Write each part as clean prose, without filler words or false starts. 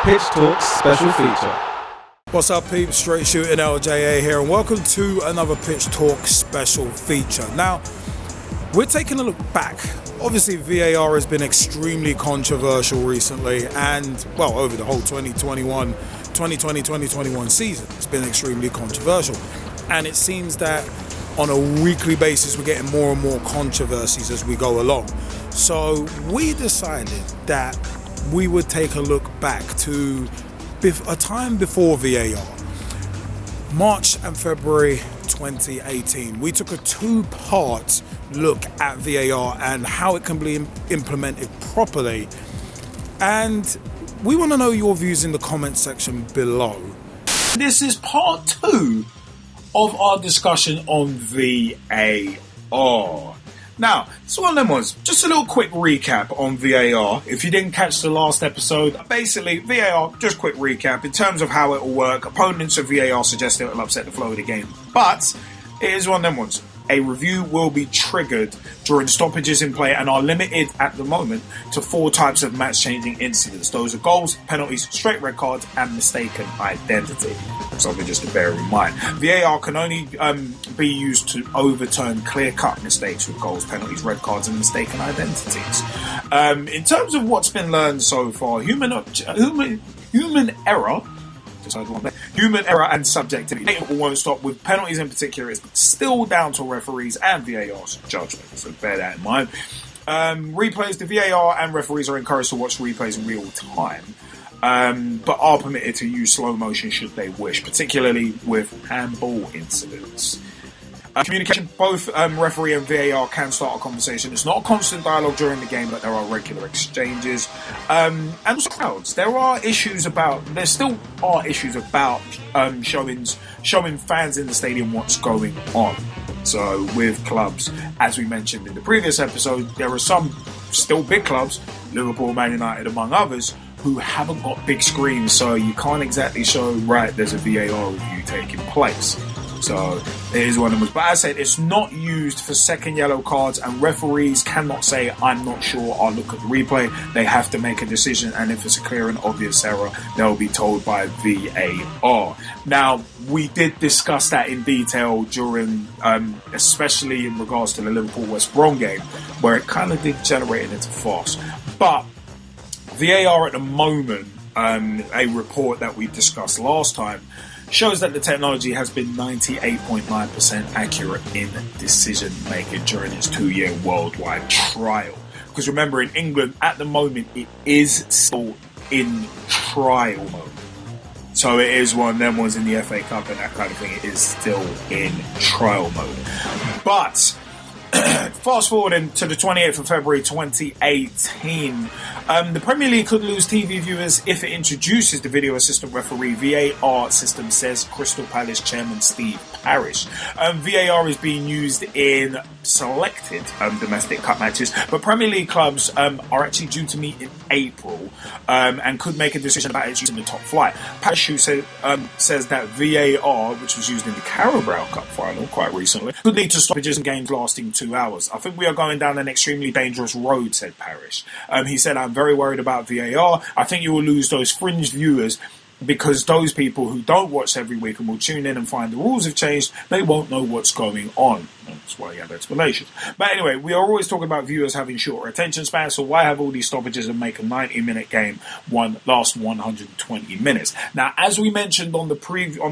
Pitch Talks special feature. What's up, peeps? Straight shooting LJA here, and welcome to another Pitch Talk special feature. Now, we're taking a look back. Obviously, VAR has been extremely controversial recently, and, well, over the whole 2020-2021 season, it's been extremely controversial. And it seems that on a weekly basis, we're getting more and more controversies as we go along. So we decided that we would take a look back to a time before VAR, March and February 2018. We took a two-part look at VAR and how it can be implemented properly. And we want to know your views in the comment section below. This is part 2 of our discussion on VAR. Now, it's one of them ones. Just a little quick recap on VAR. If you didn't catch the last episode, basically, VAR, just quick recap. In terms of how it will work, opponents of VAR suggest it will upset the flow of the game. But it is one of them ones. A review will be triggered during stoppages in play and are limited at the moment to 4 types of match-changing incidents. Those are goals, penalties, straight red cards, and mistaken identity. Something just to bear in mind. VAR can only be used to overturn clear-cut mistakes with goals, penalties, red cards, and mistaken identities. In terms of what's been learned so far, human error. Human error and subjectivity. It won't stop. With penalties in particular, it's still down to referees and VAR's judgment, so bear that in mind. Replays, the VAR and referees are encouraged to watch replays in real time, but are permitted to use slow motion should they wish, particularly with handball incidents. Communication, both referee and VAR can start a conversation. It's not a constant dialogue during the game, but there are regular exchanges. And also crowds. There still are issues about showing fans in the stadium what's going on. So with clubs, as we mentioned in the previous episode, there are some still big clubs, Liverpool, Man United among others, who haven't got big screens, so you can't exactly show, right, there's a VAR review taking place. So it is one of them. But as I said, it's not used for second yellow cards, and referees cannot say, I'm not sure, I'll look at the replay. They have to make a decision, and if it's a clear and obvious error, they'll be told by VAR. Now, we did discuss that in detail during, especially in regards to the Liverpool-West Brom game, where it kind of degenerated into farce. But VAR at the moment, a report that we discussed last time, shows that the technology has been 98.9% accurate in decision making during its 2-year worldwide trial. Because remember, in England at the moment it is still in trial mode. So it is one of them ones in the FA Cup and that kind of thing. It is still in trial mode. But fast forwarding to the 28th of February 2018, the Premier League could lose TV viewers if it introduces the video assistant referee VAR system, says Crystal Palace chairman Steve Parish. VAR is being used in selected domestic cup matches, but Premier League clubs are actually due to meet in April and could make a decision about its use in the top flight. Parish, who says that VAR, which was used in the Carabao Cup final quite recently, could lead to stoppages and games lasting 2 hours. I think we are going down an extremely dangerous road, said Parish. He said, I'm very worried about VAR. I think you will lose those fringe viewers because those people who don't watch every week and will tune in and find the rules have changed, they won't know what's going on. That's why you have explanations. But anyway, we are always talking about viewers having shorter attention spans, so why have all these stoppages and make a 90-minute game last 120 minutes? Now, as we mentioned on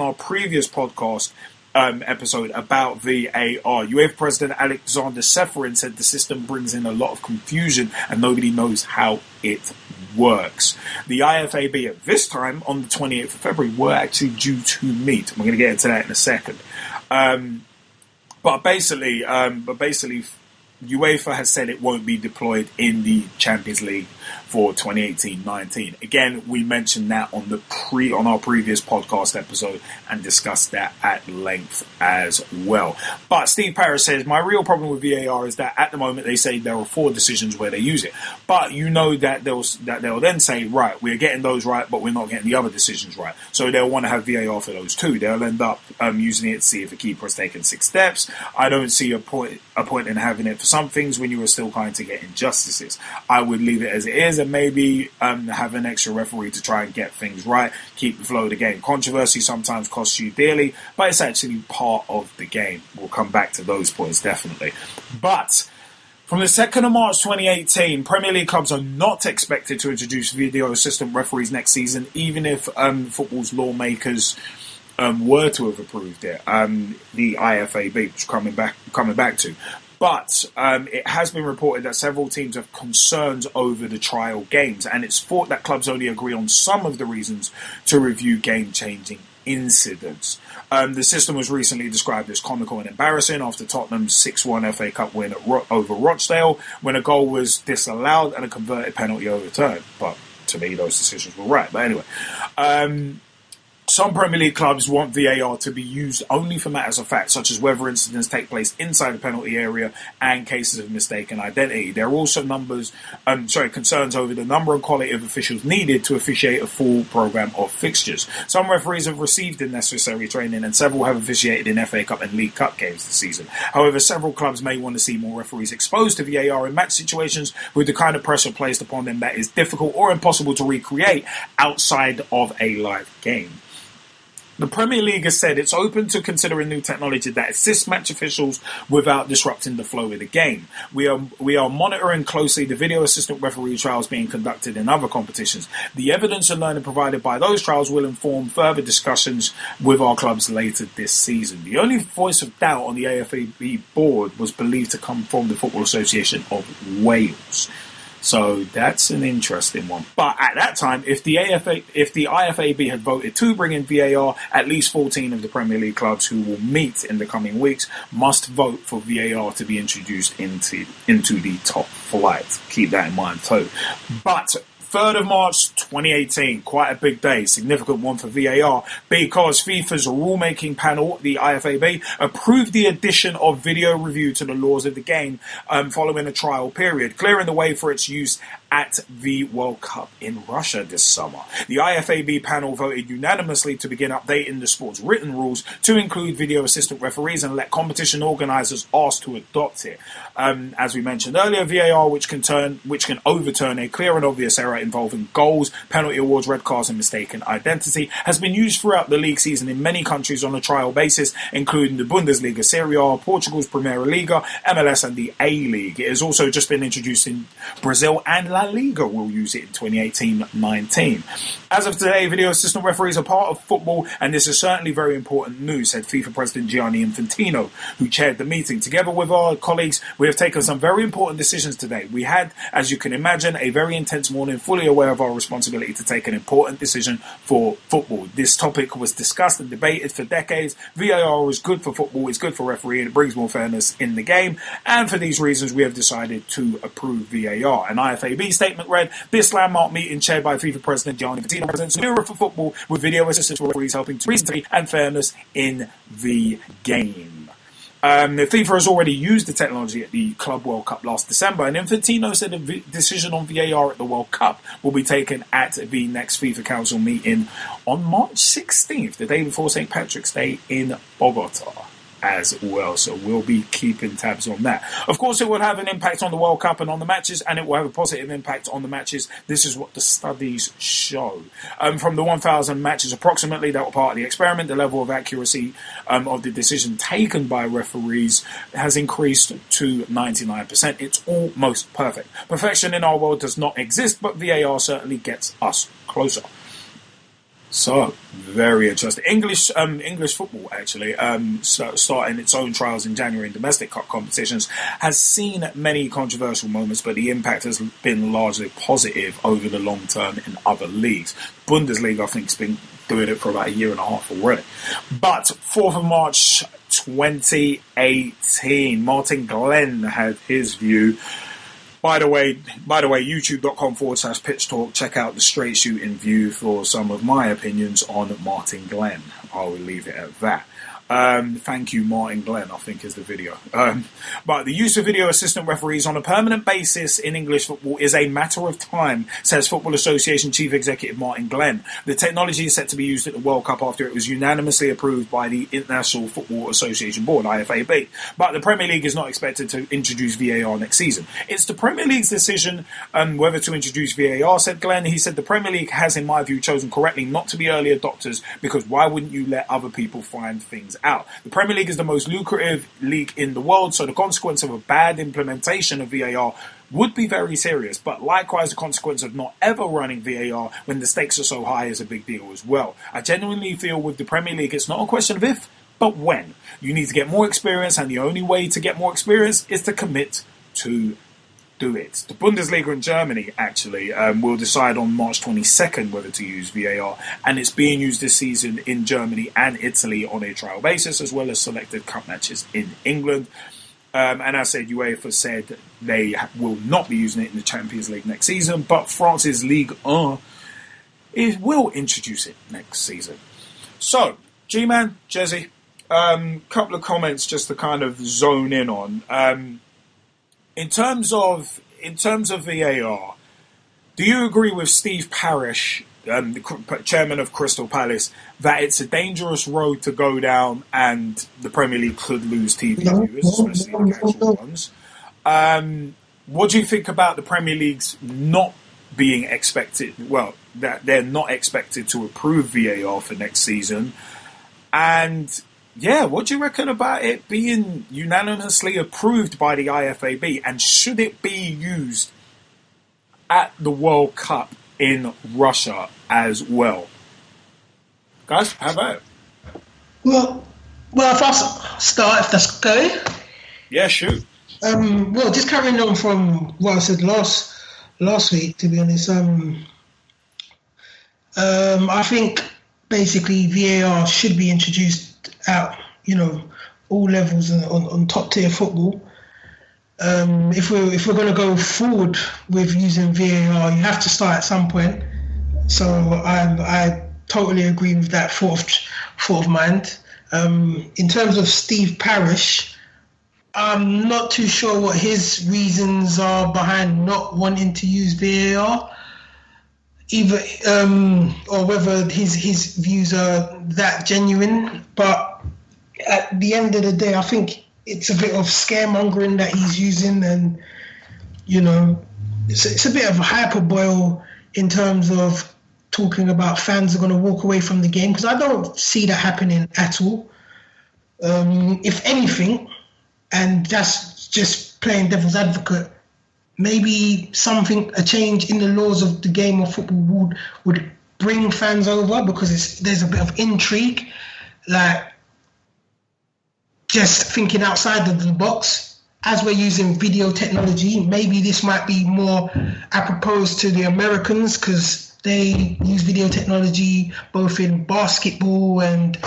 our previous podcast episode about VAR, UEFA President Alexander Seferin said the system brings in a lot of confusion and nobody knows how it works. The IFAB at this time, on the 28th of February, were actually due to meet. We're going to get into that in a second. But basically, UEFA has said it won't be deployed in the Champions League for 2018-19. Again, we mentioned that on our previous podcast episode and discussed that at length as well. But Steve Parish says, my real problem with VAR is that at the moment they say there are 4 decisions where they use it. But you know that they'll then say, right, we're getting those right, but we're not getting the other decisions right. So they'll want to have VAR for those too. They'll end up using it to see if a keeper has taken 6 steps. I don't see a point a point in having it for some things when you are still kind to get injustices. I would leave it as it is and maybe have an extra referee to try and get things right, keep the flow of the game. Controversy sometimes costs you dearly, but it's actually part of the game. We'll come back to those points definitely. But from the 2nd of March 2018, Premier League clubs are not expected to introduce video assistant referees next season, even if football's lawmakers were to have approved it. The IFAB, which coming back to. But it has been reported that several teams have concerns over the trial games, and it's thought that clubs only agree on some of the reasons to review game-changing incidents. The system was recently described as comical and embarrassing after Tottenham's 6-1 FA Cup win over Rochdale, when a goal was disallowed and a converted penalty overturned. But to me, those decisions were right. But anyway, some Premier League clubs want VAR to be used only for matters of fact, such as whether incidents take place inside the penalty area and cases of mistaken identity. There are also concerns over the number and quality of officials needed to officiate a full programme of fixtures. Some referees have received the necessary training and several have officiated in FA Cup and League Cup games this season. However, several clubs may want to see more referees exposed to VAR in match situations with the kind of pressure placed upon them that is difficult or impossible to recreate outside of a live game. The Premier League has said it's open to considering new technology that assists match officials without disrupting the flow of the game. We are monitoring closely the video assistant referee trials being conducted in other competitions. The evidence and learning provided by those trials will inform further discussions with our clubs later this season. The only voice of doubt on the AFAB board was believed to come from the Football Association of Wales. So that's an interesting one. But at that time, if the IFAB had voted to bring in VAR, at least 14 of the Premier League clubs who will meet in the coming weeks must vote for VAR to be introduced into the top flight. Keep that in mind too. But 3rd of March 2018, quite a big day, significant one for VAR, because FIFA's rulemaking panel, the IFAB, approved the addition of video review to the laws of the game following a trial period, clearing the way for its use at the World Cup in Russia this summer. The IFAB panel voted unanimously to begin updating the sport's written rules to include video assistant referees and let competition organisers ask to adopt it. As we mentioned earlier, VAR, which can overturn a clear and obvious error involving goals, penalty awards, red cards and mistaken identity, has been used throughout the league season in many countries on a trial basis, including the Bundesliga, Serie A, Portugal's Primeira Liga, MLS and the A-League. It has also just been introduced in Brazil, and La Liga will use it in 2018-19. As of today, video assistant referees are part of football, and this is certainly very important news, said FIFA President Gianni Infantino, who chaired the meeting. Together with our colleagues, we have taken some very important decisions today. We had, as you can imagine, a very intense morning, fully aware of our responsibility to take an important decision for football. This topic was discussed and debated for decades. VAR is good for football, it's good for refereeing, it brings more fairness in the game, and for these reasons we have decided to approve VAR. An IFAB statement read, "This landmark meeting chaired by FIFA President Gianni Infantino represents a mirror for football, with video assistance for referees helping to reason and fairness in the game." FIFA has already used the technology at the Club World Cup last December, and Infantino said a decision on VAR at the World Cup will be taken at the next FIFA Council meeting on March 16th, the day before St. Patrick's Day in Bogota as well. So we'll be keeping tabs on that. Of course, it will have an impact on the World Cup and on the matches, and it will have a positive impact on the matches. This is what the studies show. From the 1,000 matches approximately that were part of the experiment, the level of accuracy of the decision taken by referees has increased to 99%. It's almost perfect. Perfection in our world does not exist, but VAR certainly gets us closer. So, very interesting. English football, actually, starting its own trials in January in domestic cup competitions, has seen many controversial moments, but the impact has been largely positive over the long term in other leagues. Bundesliga, I think, has been doing it for about a year and a half already. But 4th of March 2018, Martin Glenn had his view. By the way, youtube.com/Pitch Talk. Check out the straight shooting view for some of my opinions on Martin Glenn. I will leave it at that. Thank you, Martin Glenn, I think is the video. But the use of video assistant referees on a permanent basis in English football is a matter of time, says Football Association Chief Executive Martin Glenn. The technology is set to be used at the World Cup after it was unanimously approved by the International Football Association Board, IFAB. But the Premier League is not expected to introduce VAR next season. It's the Premier League's decision whether to introduce VAR, said Glenn. He said the Premier League has, in my view, chosen correctly not to be early adopters, because why wouldn't you let other people find things out? The Premier League is the most lucrative league in the world, so the consequence of a bad implementation of VAR would be very serious, but likewise the consequence of not ever running VAR when the stakes are so high is a big deal as well. I genuinely feel with the Premier League it's not a question of if, but when. You need to get more experience, and the only way to get more experience is to commit to do it. The Bundesliga in Germany actually will decide on March 22nd whether to use VAR, and it's being used this season in Germany and Italy on a trial basis, as well as selected cup matches in England. And as I said, UEFA said they will not be using it in the Champions League next season, but France's Ligue 1 will introduce it next season. So, G-Man, Jezzy, couple of comments just to kind of zone in on. In terms of VAR, do you agree with Steve Parish, the chairman of Crystal Palace, that it's a dangerous road to go down and the Premier League could lose TV viewers, especially the casual ones? What do you think about the Premier League's not being expected, well, that they're not expected to approve VAR for next season? And yeah, what do you reckon about it being unanimously approved by the IFAB? And should it be used at the World Cup in Russia as well? Guys, how about it? Well, if I start, if that's going. Yeah, shoot. Well, just carrying on from what I said last week, to be honest, I think basically VAR should be introduced at, all levels on top tier football. If we're going to go forward with using VAR, you have to start at some point. So I totally agree with that thought of mind. In terms of Steve Parish, I'm not too sure what his reasons are behind not wanting to use VAR, either or whether his views are that genuine. But at the end of the day, I think it's a bit of scaremongering that he's using, and it's a bit of a hyperbole in terms of talking about fans are going to walk away from the game, because I don't see that happening at all. If anything, and that's just playing devil's advocate, maybe a change in the laws of the game of football would bring fans over, because there's a bit of intrigue, like just thinking outside of the box. As we're using video technology, maybe this might be more apropos to the Americans, because they use video technology both in basketball and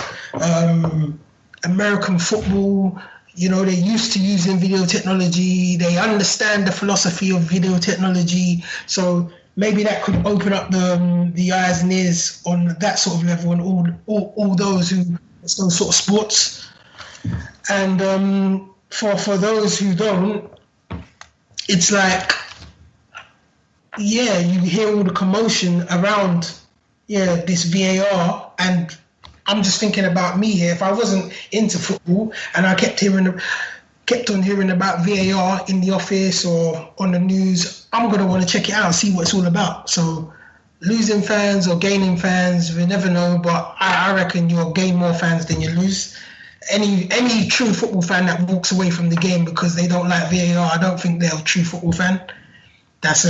American football. They're used to using video technology. They understand the philosophy of video technology. So maybe that could open up the eyes and ears on that sort of level, and all those who those sort of sports. And for those who don't, it's like, yeah, you hear all the commotion around, this VAR, and I'm just thinking about me here. If I wasn't into football and I kept on hearing about VAR in the office or on the news, I'm going to want to check it out and see what it's all about. So losing fans or gaining fans, we never know, but I reckon you'll gain more fans than you lose. Any true football fan that walks away from the game because they don't like VAR, I don't think they're a true football fan. That's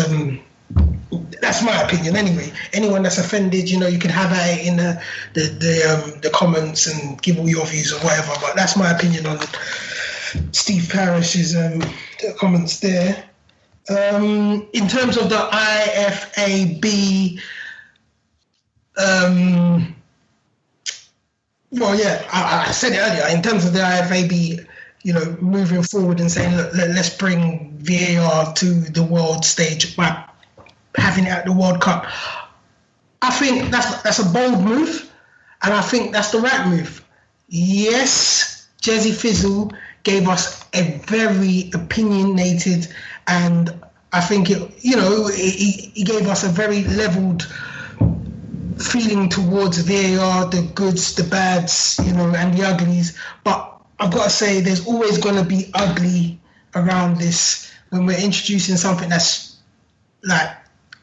my opinion anyway. Anyone that's offended, you can have at it in the comments and give all your views or whatever. But that's my opinion on Steve Parish's comments there. In terms of the IFAB, I said it earlier. In terms of the IFAB, moving forward and saying, look, let's bring VAR to the world stage by having it at the World Cup. I think that's a bold move, and I think that's the right move. yes, Jezzy Fizzle gave us a very opinionated, and I think he gave us a very leveled feeling towards VAR, the goods, the bads, and the uglies. But I've got to say, there's always going to be ugly around this when we're introducing something that's like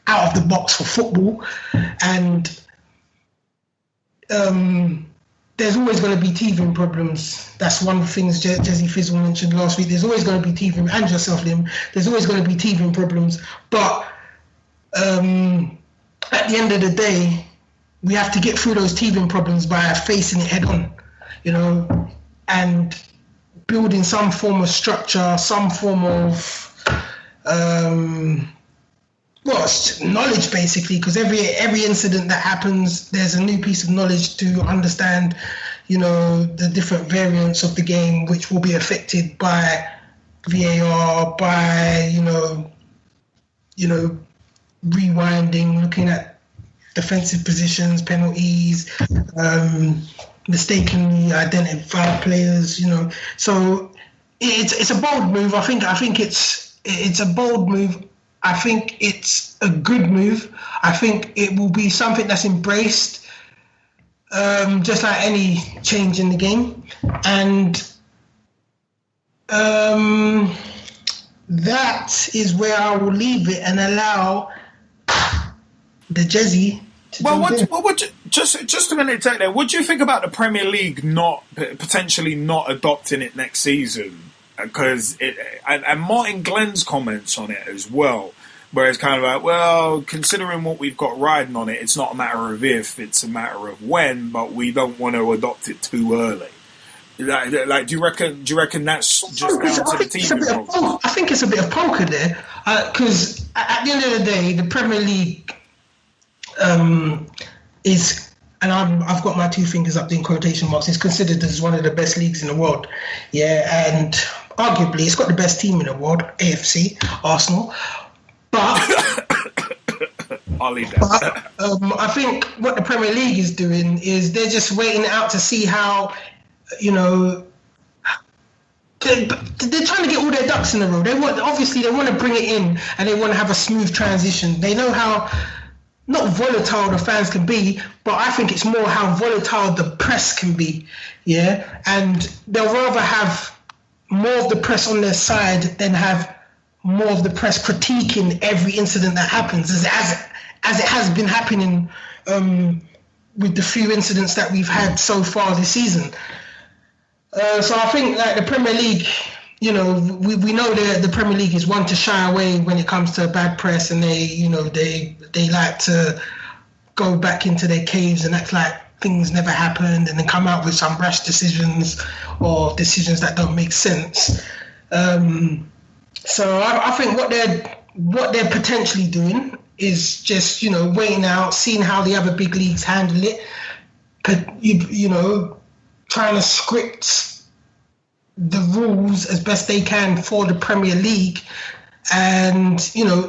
out of the box for football, and there's always going to be teething problems. That's one of the things Jezzy Fizzle mentioned last week. There's always going to be teething, and yourself, Liam. There's always going to be teething problems. But at the end of the day, we have to get through those teething problems by facing it head on, and building some form of structure, some form of knowledge, basically, because every incident that happens, there's a new piece of knowledge to understand, the different variants of the game, which will be affected by VAR, by, rewinding, looking at defensive positions, penalties, mistakenly identified players, So it's a bold move. I think it's a bold move. I think it's a good move. I think it will be something that's embraced, just like any change in the game. And that is where I will leave it and allow the Jezzy to just a minute, take there. What do you think about the Premier League potentially not adopting it next season? Because and Martin Glenn's comments on it as well, where it's kind of like, well, considering what we've got riding on it, it's not a matter of if, it's a matter of when, but we don't want to adopt it too early. Like, do you reckon that's just down to the team? I think it's a bit of poker there, because at the end of the day, the Premier League is, and I've got my two fingers up in quotation marks, is considered as one of the best leagues in the world. Yeah, and arguably it's got the best team in the world, AFC, Arsenal. But I'll leave that. I think what the Premier League is doing is they're just waiting out to see how, they're trying to get all their ducks in a row. They want to bring it in, and they want to have a smooth transition. They know how not volatile the fans can be, but I think it's more how volatile the press can be. Yeah, and they'll rather have more of the press on their side than have more of the press critiquing every incident that happens, as it has been happening with the few incidents that we've had so far this season. So I think like the Premier League, we know that the Premier League is one to shy away when it comes to bad press, and they like to go back into their caves and act like things never happened, and then come out with some rash decisions or decisions that don't make sense. So I think what they're potentially doing is just waiting out, seeing how the other big leagues handle it, trying to script the rules as best they can for the Premier League, and an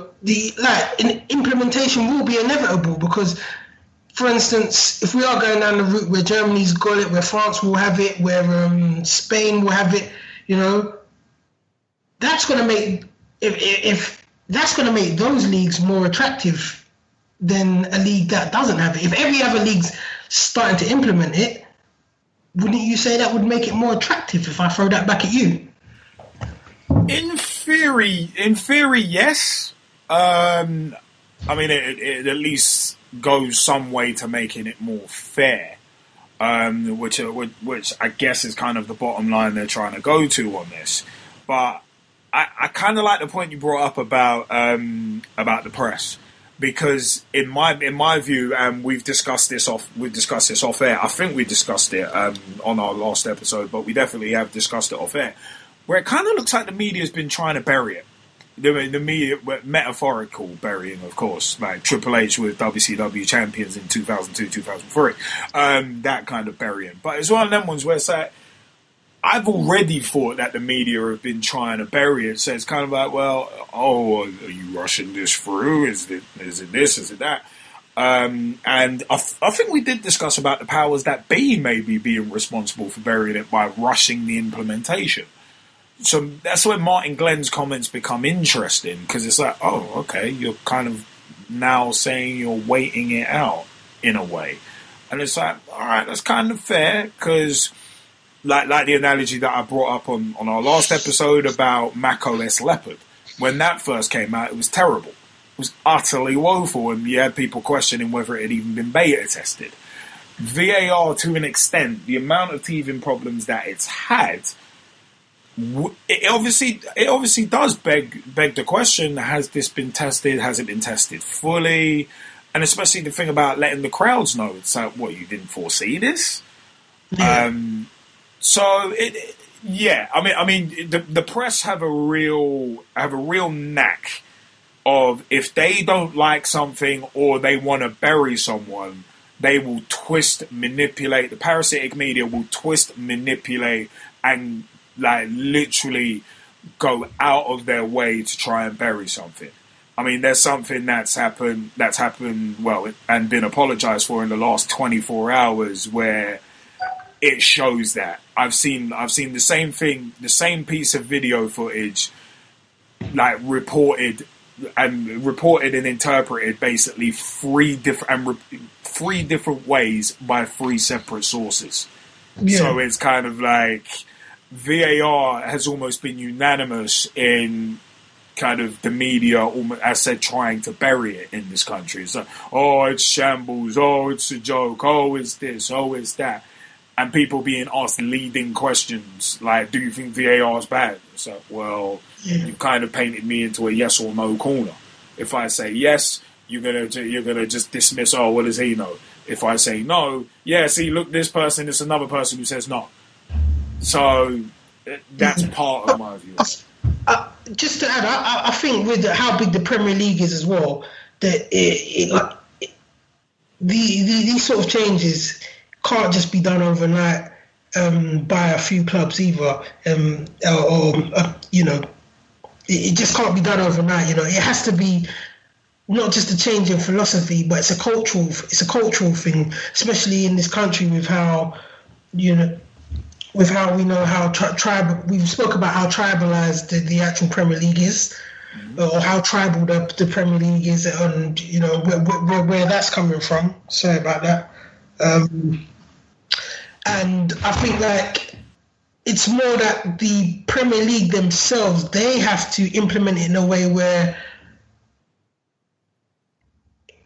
implementation will be inevitable, because, for instance, if we are going down the route where Germany's got it, where France will have it, where Spain will have it, that's going to make if that's going to make those leagues more attractive than a league that doesn't have it. If every other league's starting to implement it, wouldn't you say that would make it more attractive? If I throw that back at you, in theory, yes. I mean, it at least goes some way to making it more fair, which I guess is kind of the bottom line they're trying to go to on this. But I kind of like the point you brought up about the press, because in my view, and we've discussed this off air. I think we discussed it on our last episode, but we definitely have discussed it off air, where it kind of looks like the media's been trying to bury it. The media, metaphorical burying, of course, like Triple H with WCW champions in 2002, 2003, that kind of burying. But it's one of them ones where it's like, I've already thought that the media have been trying to bury it, so it's kind of like, well, are you rushing this through? Is it this? Is it that? And I think we did discuss about the powers that be maybe being responsible for burying it by rushing the implementation. So that's where Martin Glenn's comments become interesting, because it's like, oh, okay, you're kind of now saying you're waiting it out in a way. And it's like, all right, that's kind of fair, because like the analogy that I brought up on our last episode about macOS Leopard. When that first came out, it was terrible. It was utterly woeful, and you had people questioning whether it had even been beta tested. VAR, to an extent, the amount of teething problems that it's had, it obviously does beg the question: has this been tested? Has it been tested fully? And especially the thing about letting the crowds know. It's like, what, you didn't foresee this? Yeah. I mean, the press have a real knack of, if they don't like something or they want to bury someone, they will manipulate. The parasitic media will manipulate, and like literally go out of their way to try and bury something. I mean, there's something that's happened, well, and been apologized for in the last 24 hours, where it shows that. I've seen the same thing, the same piece of video footage, like reported and interpreted basically three different ways by three separate sources. Yeah. So it's kind of like VAR has almost been unanimous in kind of the media, almost, as said, trying to bury it in this country. It's like, oh, it's shambles, oh, it's a joke, oh, it's this, oh, it's that. And people being asked leading questions like, do you think VAR is bad? It's like, well, you've kind of painted me into a yes or no corner. If I say yes, you're gonna just dismiss, oh, what does he know? If I say no, yeah, see, look, this person is another person who says no. So that's part of my view. Just to add, I think with how big the Premier League is as well, that these sort of changes can't just be done overnight by a few clubs either, it just can't be done overnight. It has to be not just a change in philosophy, but it's a cultural thing, especially in this country with how we know how tribal. We've spoke about how tribalized the actual Premier League is, or how tribal the Premier League is, and where that's coming from. Sorry about that. And I think it's more that the Premier League themselves, they have to implement it in a way where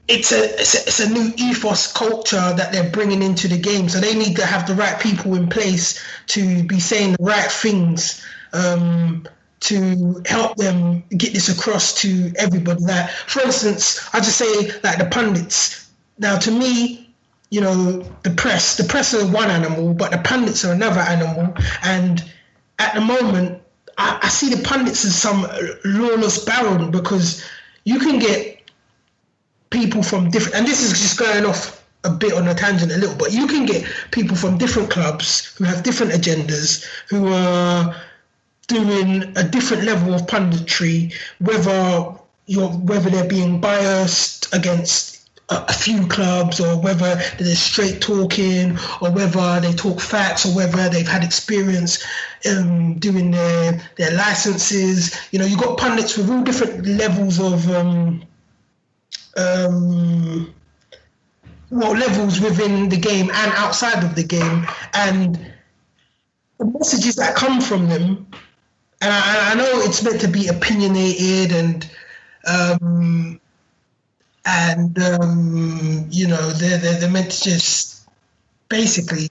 it's a new ethos culture that they're bringing into the game. So they need to have the right people in place to be saying the right things to help them get this across to everybody. Like, for instance, I just say like the pundits. Now, to me, the press are one animal, but the pundits are another animal. And at the moment, I see the pundits as some lawless baron, because you can get people from different, and this is just going off a bit on a tangent a little, but you can get people from different clubs who have different agendas, who are doing a different level of punditry, whether they're being biased against a few clubs, or whether they're straight talking, or whether they talk facts, or whether they've had experience doing their licenses. You've got pundits with all different levels of levels within the game and outside of the game, and the messages that come from them. And I know it's meant to be opinionated and they're meant to just basically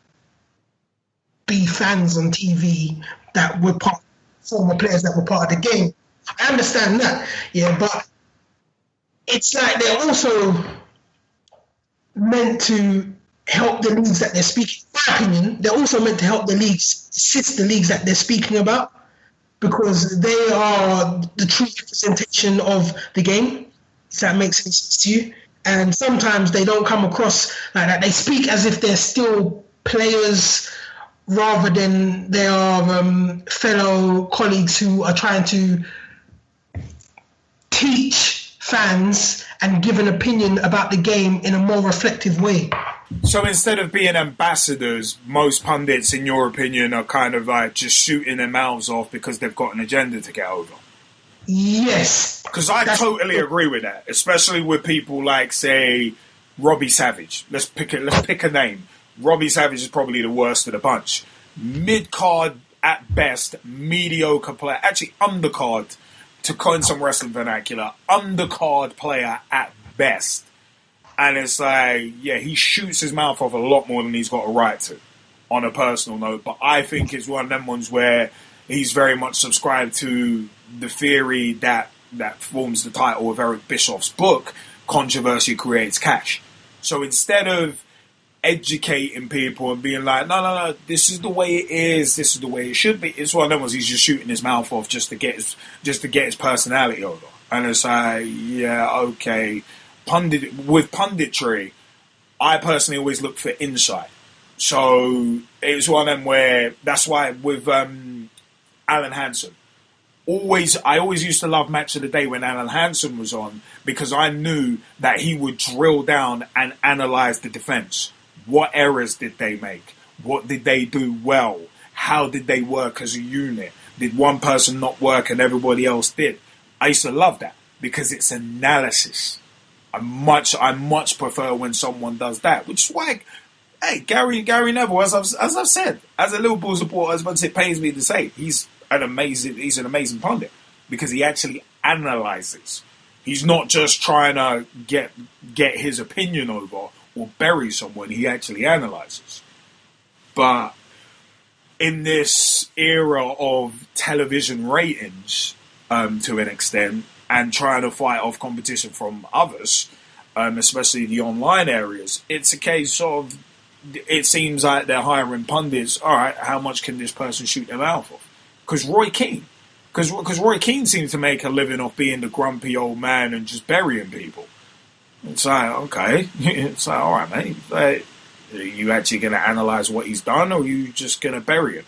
be fans on TV that were former players that were part of the game. I understand that, but it's like they're also meant to help the leagues that they're speaking. In my opinion, they're also meant to help the leagues, sister leagues that they're speaking about, because they are the true representation of the game. If that makes any sense to you. And sometimes they don't come across like that. They speak as if they're still players rather than they are fellow colleagues who are trying to teach fans and give an opinion about the game in a more reflective way. So instead of being ambassadors, most pundits, in your opinion, are kind of like just shooting their mouths off because they've got an agenda to get over. Yes. Because I totally agree with that, especially with people like, say, Robbie Savage. Let's pick a name. Robbie Savage is probably the worst of the bunch. Mid-card at best, mediocre player. Actually, undercard, to coin some wrestling vernacular. Undercard player at best. And it's like, yeah, he shoots his mouth off a lot more than he's got a right to, on a personal note. But I think it's one of them ones where he's very much subscribed to the theory that forms the title of Eric Bischoff's book, Controversy Creates Cash. So instead of educating people and being like, no, this is the way it is, this is the way it should be, it's one of them ones he's just shooting his mouth off just to get his personality over. And it's like, yeah, okay. With punditry, I personally always look for insight. So it's one of them where that's why with Alan Hansen, I always used to love Match of the Day when Alan Hansen was on, because I knew that he would drill down and analyze the defense. What errors did they make? What did they do well? How did they work as a unit? Did one person not work and everybody else did? I used to love that because it's analysis. I much prefer when someone does that, which is why, hey, Gary Neville, as I've said, as a Liverpool supporter, as much as it pains me to say, he's an amazing pundit because he actually analyzes. He's not just trying to get his opinion over or bury someone. He actually analyzes. But in this era of television ratings, to an extent, and trying to fight off competition from others, especially the online areas, it's a case of, it seems like they're hiring pundits. All right, how much can this person shoot their mouth off? Because Roy Keane seems to make a living off being the grumpy old man and just burying people. It's like, okay, it's like, all right, mate, like, are you actually going to analyze what he's done, or are you just going to bury him?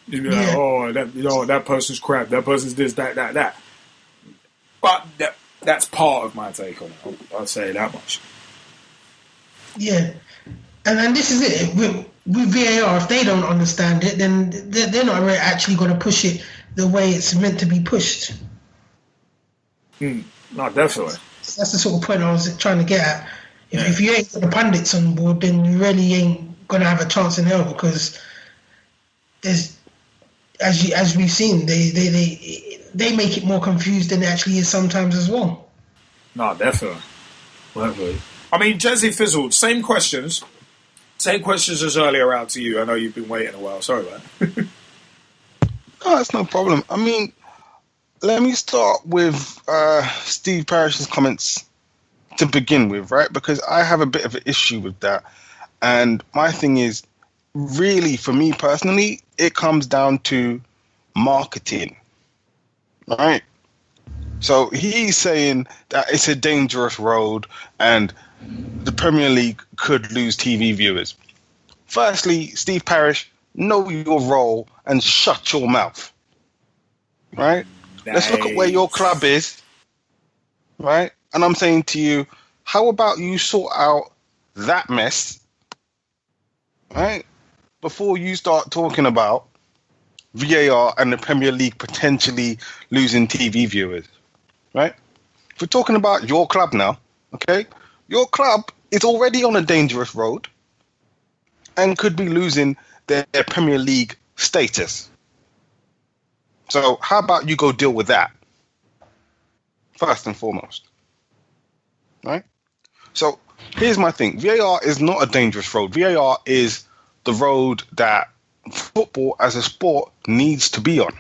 You'd be like, oh, that person's crap, that person's this, that. But that's part of my take on it. I'll say that much. Yeah. And this is it. With VAR, if they don't understand it, then they're not really actually going to push it the way it's meant to be pushed. No, definitely. That's the sort of point I was trying to get at. If you ain't got the pundits on board, then you really ain't going to have a chance in hell, because there's, as we've seen, they make it more confused than it actually is sometimes as well. No, definitely. I mean, Jesse Fizzled, same questions as earlier out to you. I know you've been waiting a while. Sorry, man. No, that's no problem. I mean, let me start with Steve Parrish's comments to begin with, right? Because I have a bit of an issue with that. And my thing is, really, for me personally, it comes down to marketing, right? So he's saying that it's a dangerous road and the Premier League could lose TV viewers. Firstly, Steve Parish, know your role and shut your mouth, right? Nice. Let's look at where your club is, right? And I'm saying to you, how about you sort out that mess, right, before you start talking about VAR and the Premier League potentially losing TV viewers, right? If we're talking about your club now, okay, your club is already on a dangerous road and could be losing their Premier League status. So how about you go deal with that first and foremost, right? So here's my thing. VAR is not a dangerous road. VAR is the road that football as a sport needs to be on.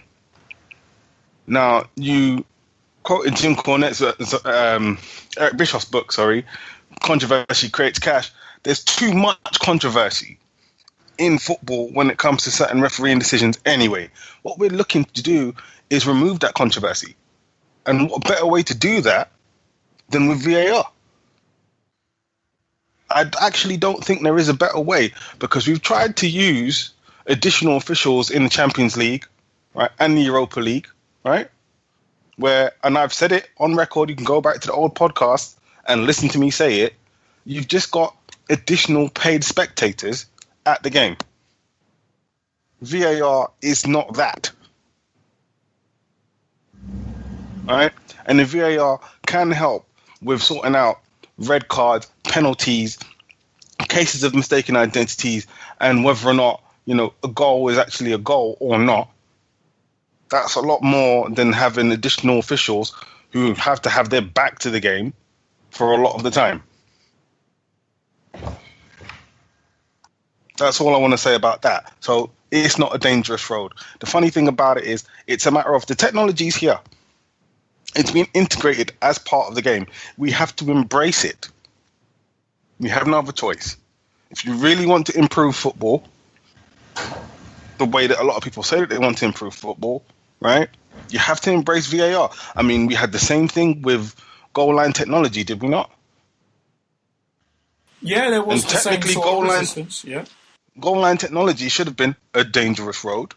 Now, you quoted Jim Cornette's, Eric Bischoff's book, Controversy Creates Cash. There's too much controversy in football when it comes to certain refereeing decisions anyway. What we're looking to do is remove that controversy. And what better way to do that than with VAR? I actually don't think there is a better way, because we've tried to use additional officials in the Champions League, right, and the Europa League, right, and I've said it on record, you can go back to the old podcast and listen to me say it, you've just got additional paid spectators at the game. VAR is not that. Right? And the VAR can help with sorting out red cards, penalties, cases of mistaken identities, and whether or not, a goal is actually a goal or not. That's a lot more than having additional officials who have to have their back to the game for a lot of the time. That's all I want to say about that. So it's not a dangerous road. The funny thing about it is it's a matter of the technology's here. It's been integrated as part of the game. We have to embrace it. We have no other choice. If you really want to improve football, the way that a lot of people say that they want to improve football, right? You have to embrace VAR. I mean, we had the same thing with goal line technology, did we not? Yeah, there was And the same technically, sort of resistance. Yeah. Goal line technology should have been a dangerous road.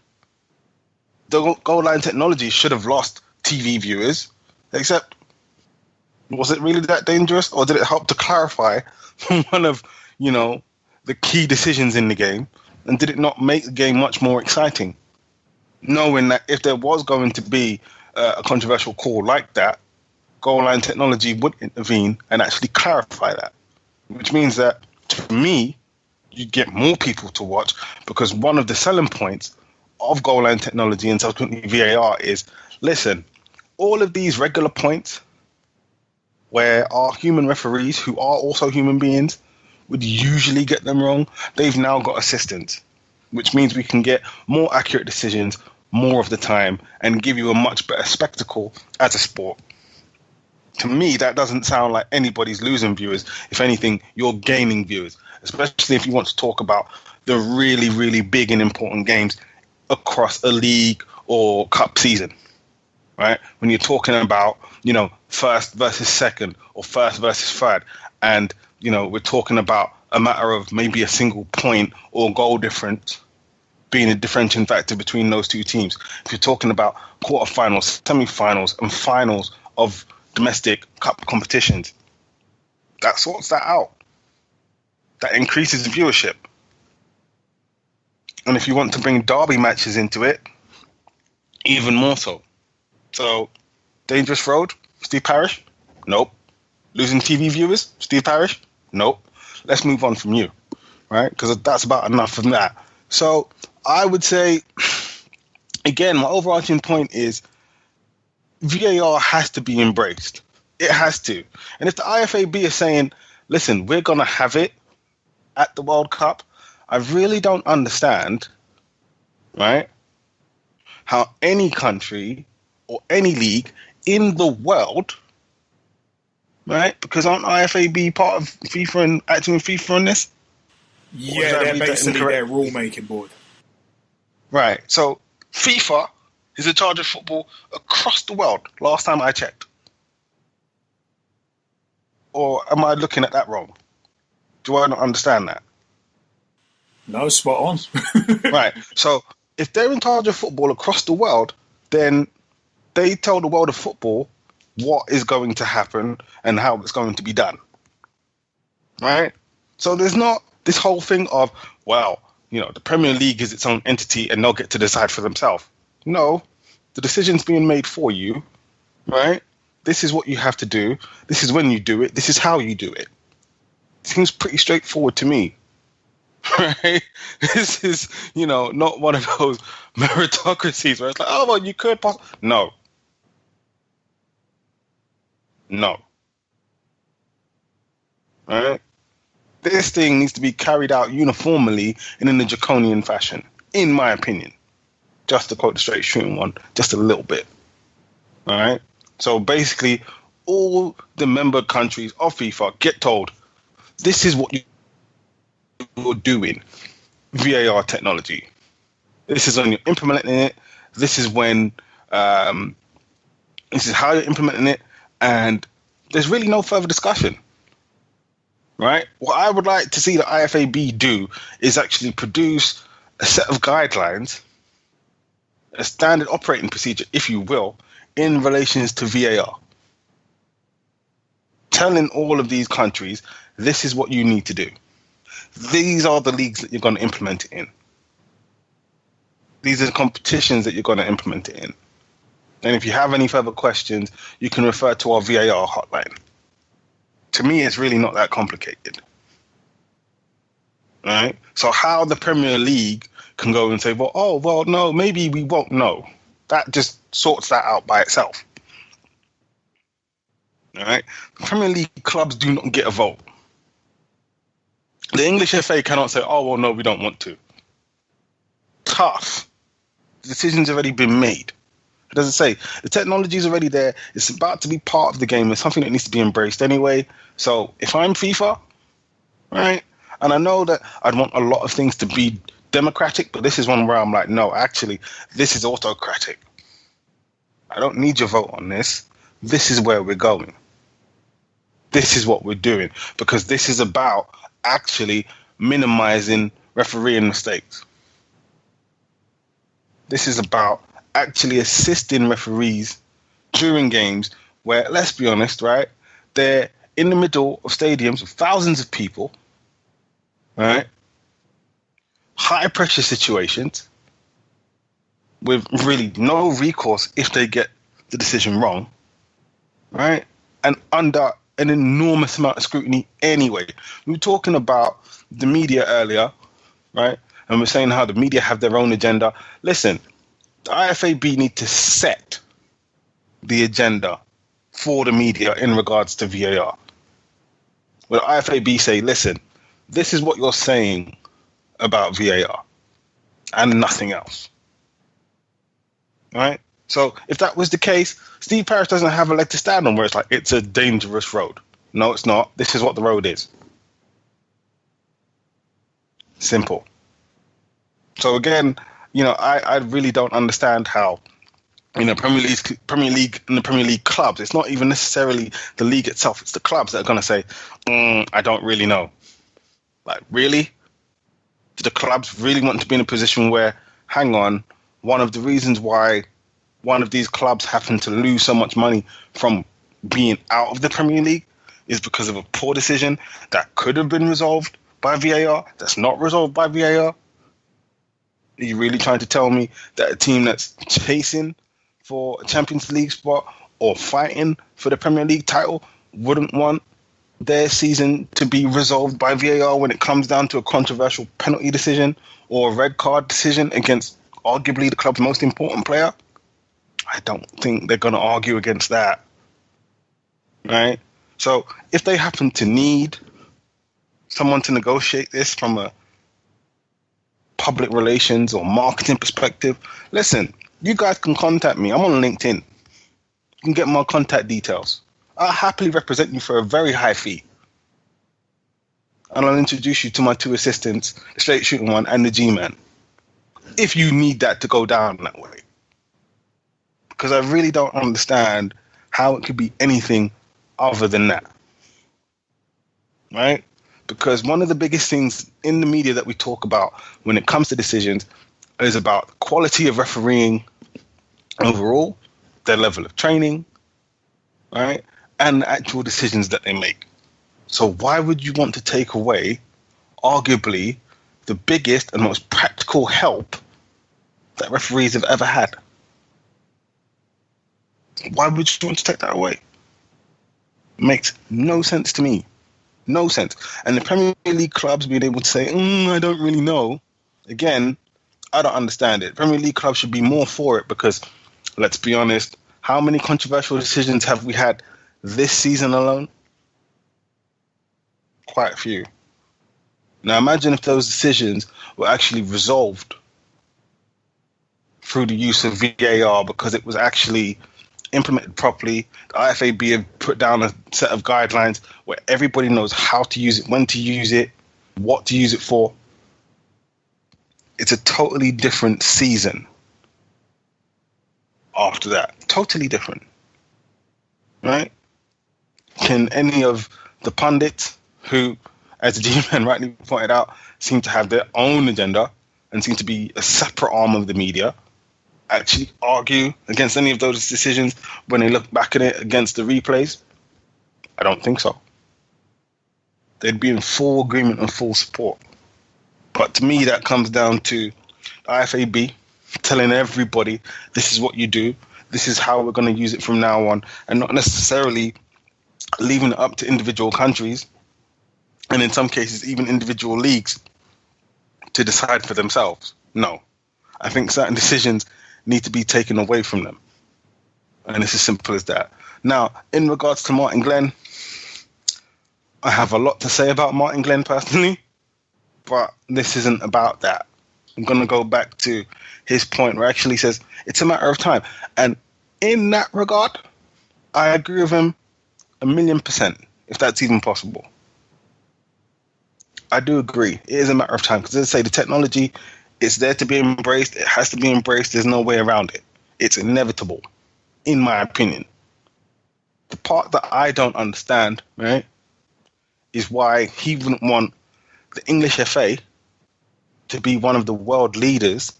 The goal line technology should have lost TV viewers, except was it really that dangerous, or did it help to clarify one of, the key decisions in the game, and did it not make the game much more exciting? Knowing that if there was going to be a controversial call like that, goal line technology would intervene and actually clarify that, which means that, to me, you get more people to watch, because one of the selling points of goal line technology and subsequently VAR is, listen, all of these regular points where our human referees, who are also human beings, would usually get them wrong, they've now got assistants, which means we can get more accurate decisions more of the time and give you a much better spectacle as a sport. To me, that doesn't sound like anybody's losing viewers. If anything, you're gaining viewers, especially if you want to talk about the really, really big and important games across a league or cup season, right? When you're talking about, first versus second or first versus third, and, we're talking about a matter of maybe a single point or goal difference being a differentiating factor between those two teams. If you're talking about quarterfinals, semifinals, and finals of domestic cup competitions, that sorts that out. That increases the viewership. And if you want to bring derby matches into it, even more so. So, dangerous road, Steve Parish? Nope. Losing TV viewers, Steve Parish? Nope. Let's move on from you, right? Because that's about enough from that. So, I would say, again, my overarching point is VAR has to be embraced. It has to. And if the IFAB is saying, listen, we're going to have it at the World Cup, I really don't understand, right, how any country or any league in the world, right, because aren't IFAB part of FIFA and acting with FIFA on this? Yeah, they're basically their rule-making board. Right. So FIFA is in charge of football across the world, last time I checked. Or am I looking at that wrong? Do I not understand that? No, spot on. Right. So if they're in charge of football across the world, then they tell the world of football what is going to happen and how it's going to be done. Right? So there's not this whole thing of, well, the Premier League is its own entity and they'll get to decide for themselves. No, the decision's being made for you, right? This is what you have to do. This is when you do it. This is how you do it. Seems pretty straightforward to me, right? This is, not one of those meritocracies where it's like, oh, well, you could possibly. No. Right? This thing needs to be carried out uniformly and in a draconian fashion, in my opinion. Just to quote the straight shooting one, just a little bit. All right? So basically, all the member countries of FIFA get told, this is what you're doing, VAR technology. This is when you're implementing it. This is when, this is how you're implementing it. And there's really no further discussion. Right? What I would like to see the IFAB do is actually produce a set of guidelines, a standard operating procedure, if you will, in relations to VAR. Telling all of these countries, this is what you need to do. These are the leagues that you're going to implement it in. These are the competitions that you're going to implement it in. And if you have any further questions, you can refer to our VAR hotline. To me, it's really not that complicated. Right? So how the Premier League can go and say, well, no, maybe we won't know. That just sorts that out by itself. All right? The Premier League clubs do not get a vote. The English FA cannot say, oh, well, no, we don't want to. Tough. The decision's already been made. It doesn't say. The technology's already there. It's about to be part of the game. It's something that needs to be embraced anyway. So if I'm FIFA, right, and I know that I'd want a lot of things to be democratic, but this is one where I'm like, no, actually, this is autocratic. I don't need your vote on this. This is where we're going. This is what we're doing, because this is about actually minimizing refereeing mistakes. This is about actually assisting referees during games where, let's be honest, right, they're in the middle of stadiums with thousands of people, right, high pressure situations with really no recourse if they get the decision wrong, right, and under an enormous amount of scrutiny anyway. We were talking about the media earlier, right, and we're saying how the media have their own agenda. Listen, the IFAB need to set the agenda for the media in regards to VAR. Where the IFAB say, listen, this is what you're saying about VAR and nothing else. Right? So if that was the case, Steve Parish doesn't have a leg to stand on where it's like, it's a dangerous road. No, it's not. This is what the road is. Simple. So again, you know, I really don't understand how, you know, Premier League and the Premier League clubs, it's not even necessarily the league itself, it's the clubs that are going to say, I don't really know. Like, really? Do the clubs really want to be in a position where, hang on, one of the reasons why one of these clubs happen to lose so much money from being out of the Premier League is because of a poor decision that could have been resolved by VAR, that's not resolved by VAR? Are you really trying to tell me that a team that's chasing for a Champions League spot or fighting for the Premier League title wouldn't want their season to be resolved by VAR when it comes down to a controversial penalty decision or a red card decision against arguably the club's most important player? I don't think they're going to argue against that. Right? So if they happen to need someone to negotiate this from a public relations or marketing perspective, listen, you guys can contact me. I'm on LinkedIn. You can get my contact details. I'll happily represent you for a very high fee. And I'll introduce you to my two assistants, the straight shooting one and the G-man, if you need that to go down that way. Because I really don't understand how it could be anything other than that. Right? Because one of the biggest things in the media that we talk about when it comes to decisions is about the quality of refereeing overall, their level of training, right, and the actual decisions that they make. So why would you want to take away, arguably, the biggest and most practical help that referees have ever had? Why would you want to take that away? It makes no sense to me. No sense. And the Premier League clubs being able to say, I don't really know. Again, I don't understand it. Premier League clubs should be more for it because, let's be honest, how many controversial decisions have we had this season alone? Quite a few. Now imagine if those decisions were actually resolved through the use of VAR because it was actually implemented properly. The IFAB have put down a set of guidelines where everybody knows how to use it, when to use it, what to use it for. It's a totally different season after that. Totally different. Right? Can any of the pundits who, as the G-Man rightly pointed out, seem to have their own agenda and seem to be a separate arm of the media, actually argue against any of those decisions when they look back at it against the replays? I don't think so. They'd be in full agreement and full support. But to me, that comes down to the IFAB telling everybody, this is what you do, this is how we're going to use it from now on, and not necessarily leaving it up to individual countries, and in some cases, even individual leagues, to decide for themselves. No. I think certain decisions need to be taken away from them. And it's as simple as that. Now, in regards to Martin Glenn, I have a lot to say about Martin Glenn personally, but this isn't about that. I'm going to go back to his point where actually says it's a matter of time. And in that regard, I agree with him 1,000,000%, if that's even possible. I do agree. It is a matter of time because, as I say, the technology, it's there to be embraced. It has to be embraced. There's no way around it. It's inevitable, in my opinion. The part that I don't understand, right, is why he wouldn't want the English FA to be one of the world leaders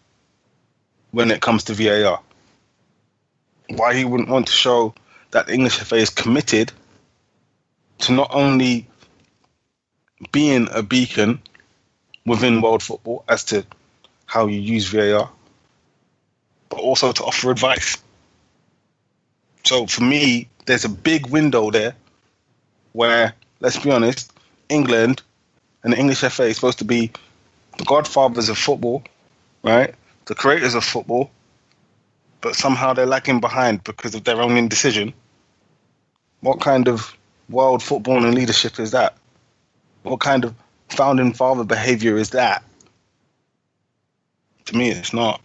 when it comes to VAR. Why he wouldn't want to show that the English FA is committed to not only being a beacon within world football as to how you use VAR, but also to offer advice. So for me, there's a big window there where, let's be honest, England and the English FA is supposed to be the godfathers of football, right? The creators of football, but somehow they're lagging behind because of their own indecision. What kind of world football and leadership is that? What kind of founding father behavior is that? To me, it's not.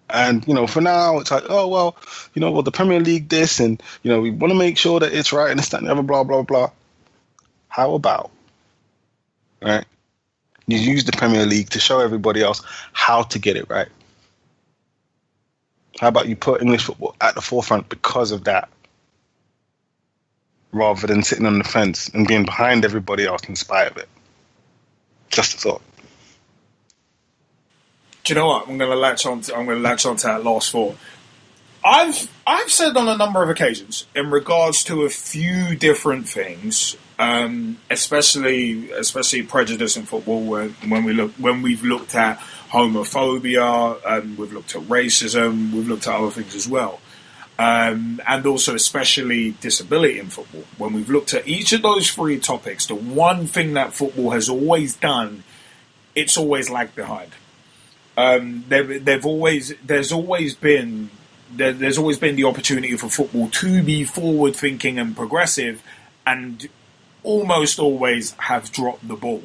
And, for now, it's like, oh, well, the Premier League this, and, we want to make sure that it's right and it's that, blah, blah, blah, blah. How about, right? You use the Premier League to show everybody else how to get it right. How about you put English football at the forefront because of that, rather than sitting on the fence and being behind everybody else in spite of it? Just a thought. Do you know what? I'm going to latch on to that last thought. I've said on a number of occasions in regards to a few different things, especially prejudice in football. When we've looked at homophobia, we've looked at racism, we've looked at other things as well, and also especially disability in football. When we've looked at each of those three topics, the one thing that football has always done, it's always lagged behind. There's always been the opportunity for football to be forward thinking and progressive, and almost always have dropped the ball.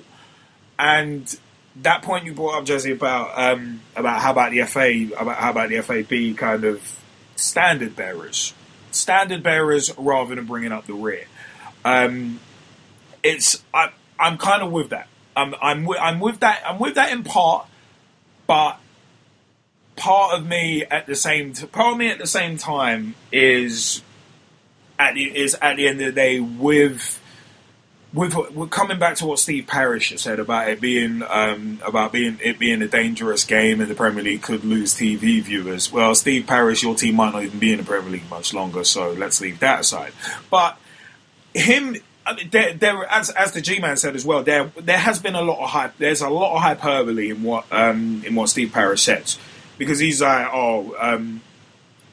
And that point you brought up, Jesse, about how about the FA be kind of standard bearers rather than bringing up the rear. I'm kind of with that. I'm with that in part. But part of me at the same time is at the end of the day with coming back to what Steve Parish has said about it being a dangerous game and the Premier League could lose TV viewers. Well, Steve Parish, your team might not even be in the Premier League much longer, so let's leave that aside. But him. There, as the G-Man said as well, there has been a lot of hype. There's a lot of hyperbole in what Steve Parish says, because he's like,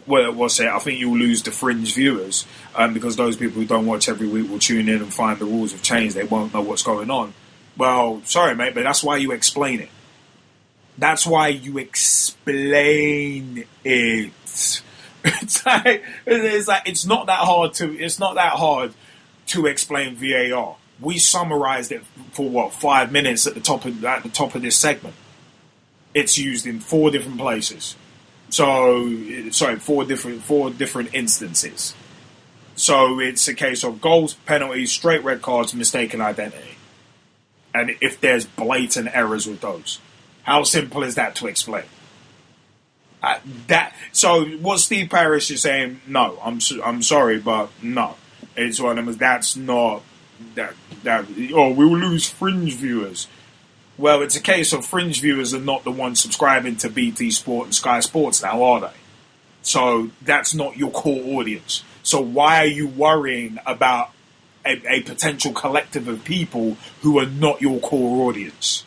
what's it? I think you'll lose the fringe viewers because those people who don't watch every week will tune in and find the rules have changed. They won't know what's going on. Well, sorry, mate, but that's why you explain it. That's why you explain it. It's not that hard to explain VAR. We summarized it for 5 minutes at the top of this segment. It's used in 4 different places. Four different instances. So it's a case of goals, penalties, straight red cards, mistaken identity. And if there's blatant errors with those, how simple is that to explain? So what Steve Parish is saying, no, I'm sorry, but no. It's one of them. That's not that. We will lose fringe viewers. Well, it's a case of fringe viewers are not the ones subscribing to BT Sport and Sky Sports now, are they? So that's not your core audience. So why are you worrying about a potential collective of people who are not your core audience?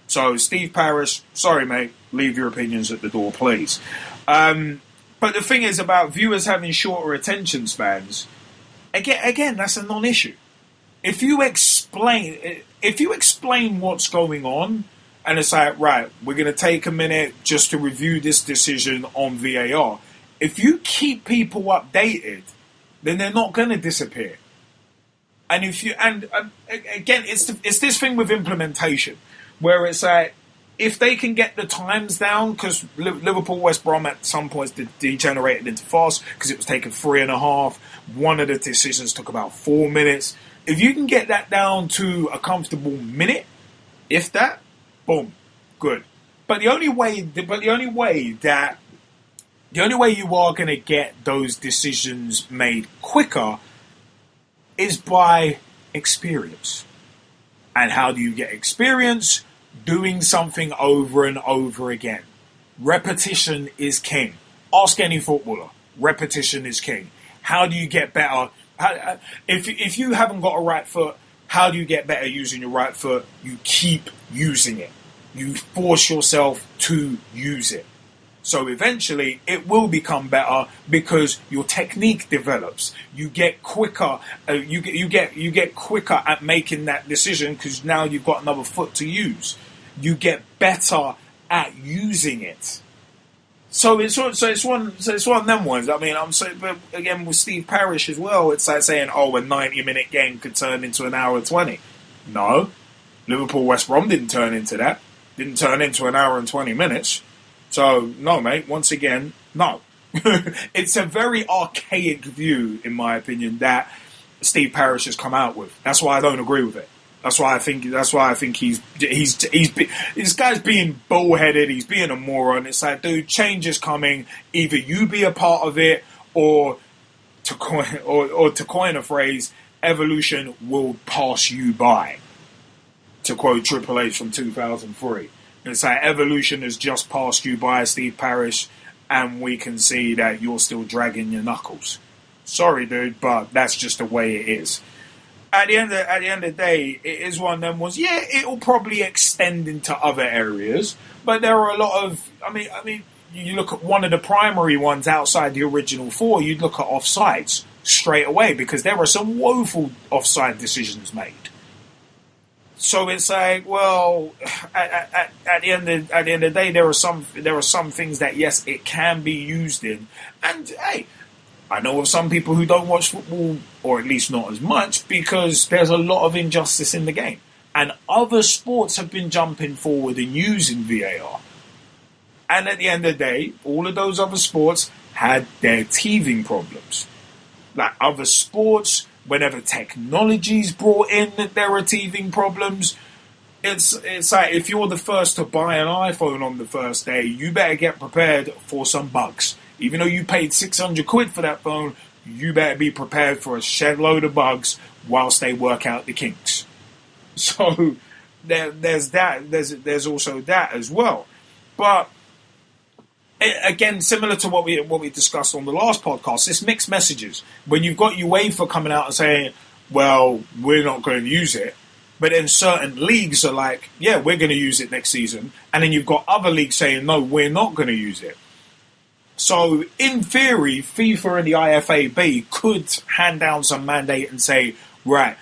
So Steve Parrish, sorry mate, leave your opinions at the door, please. But the thing is about viewers having shorter attention spans, again, that's a non-issue. If you explain what's going on, and it's like, right, we're going to take a minute just to review this decision on VAR. If you keep people updated, then they're not going to disappear. And again, it's this thing with implementation, where it's like, if they can get the times down, because Liverpool West Brom at some points degenerated into fast because it was taking 3.5. One of the decisions took about 4 minutes. If you can get that down to a comfortable minute, if that, boom, good. But the only way you are going to get those decisions made quicker is by experience. And how do you get experience? Doing something over and over again. Repetition is king. Ask any footballer. Repetition is king. How do you get better? If you haven't got a right foot, how do you get better using your right foot? You keep using it. You force yourself to use it. So eventually it will become better because your technique develops. You get quicker. You get quicker at making that decision because now you've got another foot to use. You get better at using it. So it's one of them ones. I mean, I'm saying, but again with Steve Parrish as well, it's like saying, oh, a 90-minute game could turn into an hour 20. No, Liverpool West Brom didn't turn into that. Didn't turn into an hour and 20 minutes. So no, mate. Once again, no. It's a very archaic view, in my opinion, that Steve Parrish has come out with. That's why I don't agree with it. That's why I think he's this guy's being bullheaded. He's being a moron. It's like, dude, change is coming. Either you be a part of it, or to coin a phrase, evolution will pass you by. To quote Triple H from 2003, it's like evolution has just passed you by, Steve Parrish, and we can see that you're still dragging your knuckles. Sorry, dude, but that's just the way it is. At the end of the day, it is one of them ones. Yeah, it will probably extend into other areas, but there are a lot of. I mean, you look at one of the primary ones outside the original four. You'd look at offsides straight away because there are some woeful offside decisions made. So it's like, well, at the end of the day, there are some things that yes, it can be used in, and hey. I know of some people who don't watch football, or at least not as much, because there's a lot of injustice in the game. And other sports have been jumping forward and using VAR. And at the end of the day, all of those other sports had their teething problems. Like other sports, whenever technology's brought in, that there are teething problems. It's like if you're the first to buy an iPhone on the first day, you better get prepared for some bugs. Even though you paid 600 quid for that phone, you better be prepared for a shed load of bugs whilst they work out the kinks. So there's that. There's also that as well. But again, similar to what we discussed on the last podcast, it's mixed messages. When you've got UEFA coming out and saying, well, we're not going to use it. But then certain leagues are like, yeah, we're going to use it next season. And then you've got other leagues saying, no, we're not going to use it. So, in theory, FIFA and the IFAB could hand down some mandate and say, right,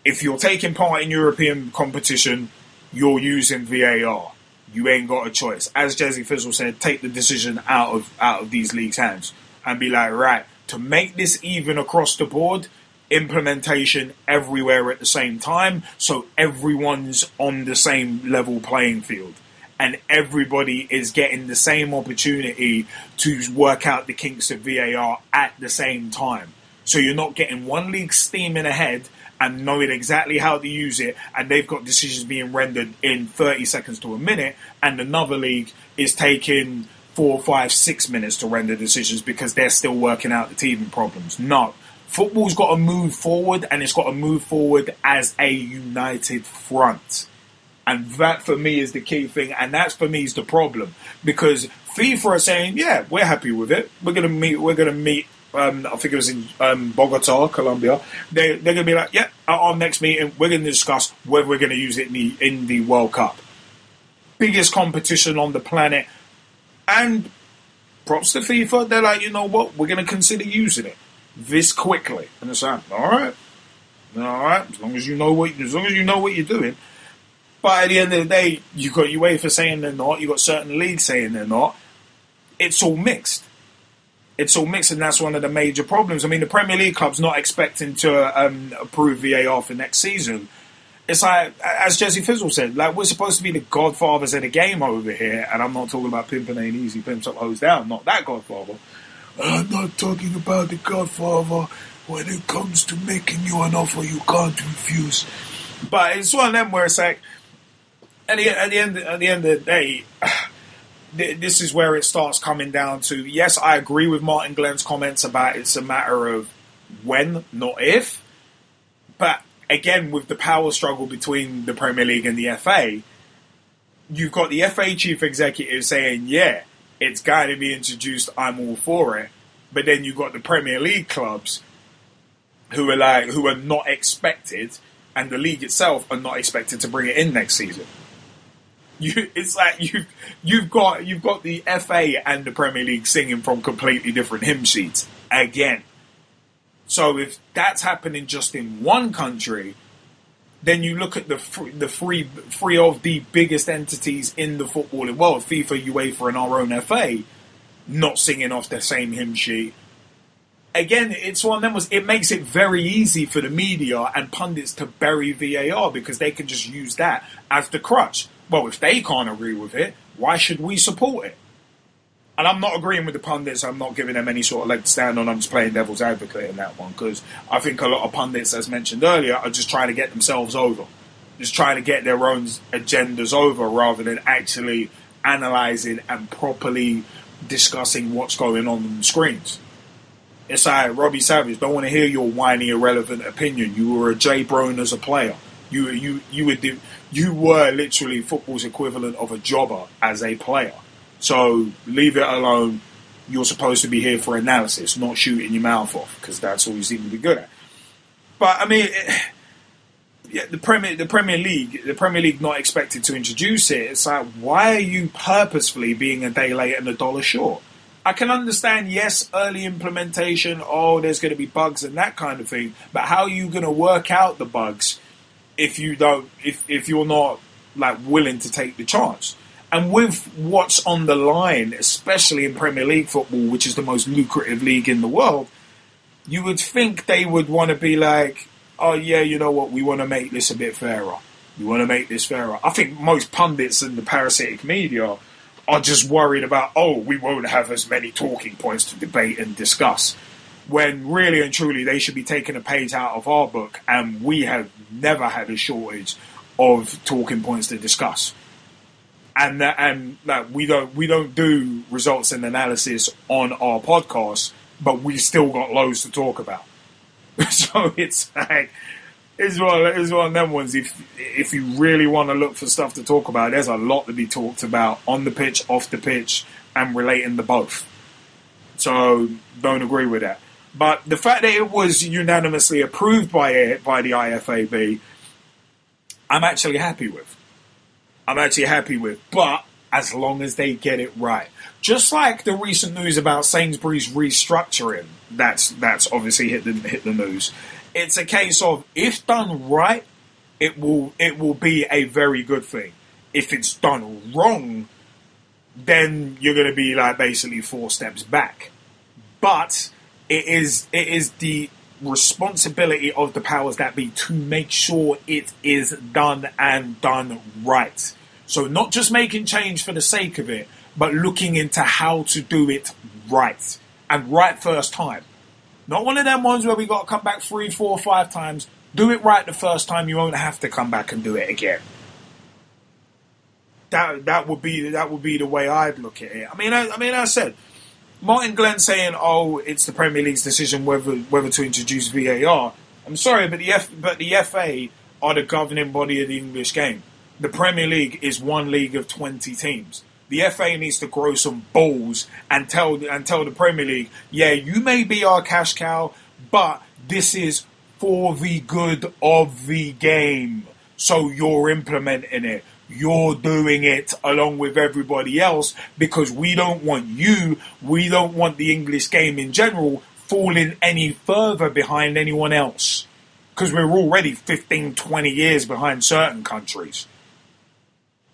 if you're taking part in European competition, you're using VAR. You ain't got a choice. As Jesse Fizzle said, take the decision out of these leagues' hands and be like, right, to make this even across the board, implementation everywhere at the same time, so everyone's on the same level playing field. And everybody is getting the same opportunity to work out the kinks of VAR at the same time. So you're not getting one league steaming ahead and knowing exactly how to use it, and they've got decisions being rendered in 30 seconds to a minute, and another league is taking 4, 5, 6 minutes to render decisions because they're still working out the teething problems. No. Football's got to move forward, and it's got to move forward as a united front. And that for me is the key thing, and that's for me is the problem, because FIFA are saying, yeah, we're happy with it. We're gonna meet. I think it was in Bogota, Colombia. They're gonna be like, yeah, at our next meeting, we're gonna discuss whether we're gonna use it in the World Cup, biggest competition on the planet. And props to FIFA, they're like, you know what, we're gonna consider using it this quickly. And it's like, all right, as long as you know what you're doing. But at the end of the day, you've got UEFA saying they're not, you've got certain leagues saying they're not. It's all mixed. And that's one of the major problems. I mean, the Premier League club's not expecting to approve VAR for next season. It's like, as Jesse Fizzle said, like, we're supposed to be the godfathers of the game over here, and I'm not talking about pimping ain't easy, pimps up, hoes down, not that godfather. I'm not talking about the godfather when it comes to making you an offer you can't refuse. But it's one of them where it's like, at the end of the day, this is where it starts coming down to, yes, I agree with Martin Glenn's comments about it's a matter of when, not if. But again, with the power struggle between the Premier League and the FA, you've got the FA chief executive saying, yeah, it's going to be introduced, I'm all for it. But then you've got the Premier League clubs who are not expected, and the league itself are not expected to bring it in next season. It's like you've got the FA and the Premier League singing from completely different hymn sheets again. So if that's happening just in one country, then you look at the three of the biggest entities in the footballing world, FIFA, UEFA, and our own FA, not singing off the same hymn sheet. Again, it's one of them. It makes it very easy for the media and pundits to bury VAR because they can just use that as the crutch. Well, if they can't agree with it, why should we support it? And I'm not agreeing with the pundits. I'm not giving them any sort of leg to stand on. I'm just playing devil's advocate in that one because I think a lot of pundits, as mentioned earlier, are just trying to get themselves over. Just trying to get their own agendas over rather than actually analysing and properly discussing what's going on the screens. It's like, Robbie Savage, don't want to hear your whiny, irrelevant opinion. You were a Jay Brown as a player. You were literally football's equivalent of a jobber as a player. So leave it alone. You're supposed to be here for analysis, not shooting your mouth off, because that's all you seem to be good at. But I mean, the Premier League not expected to introduce it. It's like, why are you purposefully being a day late and a dollar short? I can understand, yes, early implementation. Oh, there's going to be bugs and that kind of thing. But how are you going to work out the bugs if you're not like willing to take the chance? And with what's on the line, especially in Premier League football, which is the most lucrative league in the world, you would think they would want to be like, oh yeah, you know what, we want to make this a bit fairer. We want to make this fairer. I think most pundits and the parasitic media are just worried about, oh, we won't have as many talking points to debate and discuss. When really and truly they should be taking a page out of our book, and we have never had a shortage of talking points to discuss. And we don't do results and analysis on our podcast, but we still got loads to talk about. So it's like it's one of them ones. If you really want to look for stuff to talk about, there's a lot to be talked about on the pitch, off the pitch, and relating to both. So don't agree with that. But the fact that it was unanimously approved by the IFAB, I'm actually happy with. But as long as they get it right. Just like the recent news about Sainsbury's restructuring, that's obviously hit the news. It's a case of, if done right, it will be a very good thing. If it's done wrong, then you're going to be like basically 4 steps back. But it is the responsibility of the powers that be to make sure it is done and done right. So not just making change for the sake of it, but looking into how to do it right. And right first time. Not one of them ones where we got to come back 3, 4, 5 times. Do it right the first time. You won't have to come back and do it again. That would be the way I'd look at it. I mean, I said, Martin Glenn saying, "Oh, it's the Premier League's decision whether to introduce VAR." I'm sorry, but the FA are the governing body of the English game. The Premier League is one league of 20 teams. The FA needs to grow some balls and tell the Premier League, yeah, you may be our cash cow, but this is for the good of the game. So you're implementing it. You're doing it along with everybody else because we don't want the English game in general falling any further behind anyone else. Because we're already 15, 20 years behind certain countries.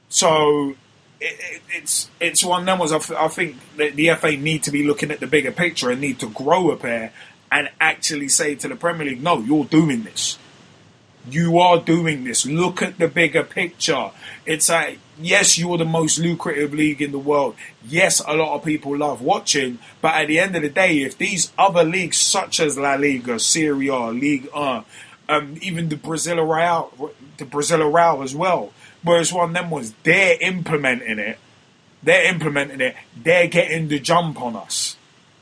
So it's one of them was I think that the FA need to be looking at the bigger picture and need to grow a pair and actually say to the Premier League, no, you're doing this. You are doing this. Look at the bigger picture. It's like, yes, you're the most lucrative league in the world. Yes, a lot of people love watching. But at the end of the day, if these other leagues such as La Liga, Serie A, Ligue 1, even the Brasileirao as well, whereas one of them was they're implementing it. They're getting the jump on us.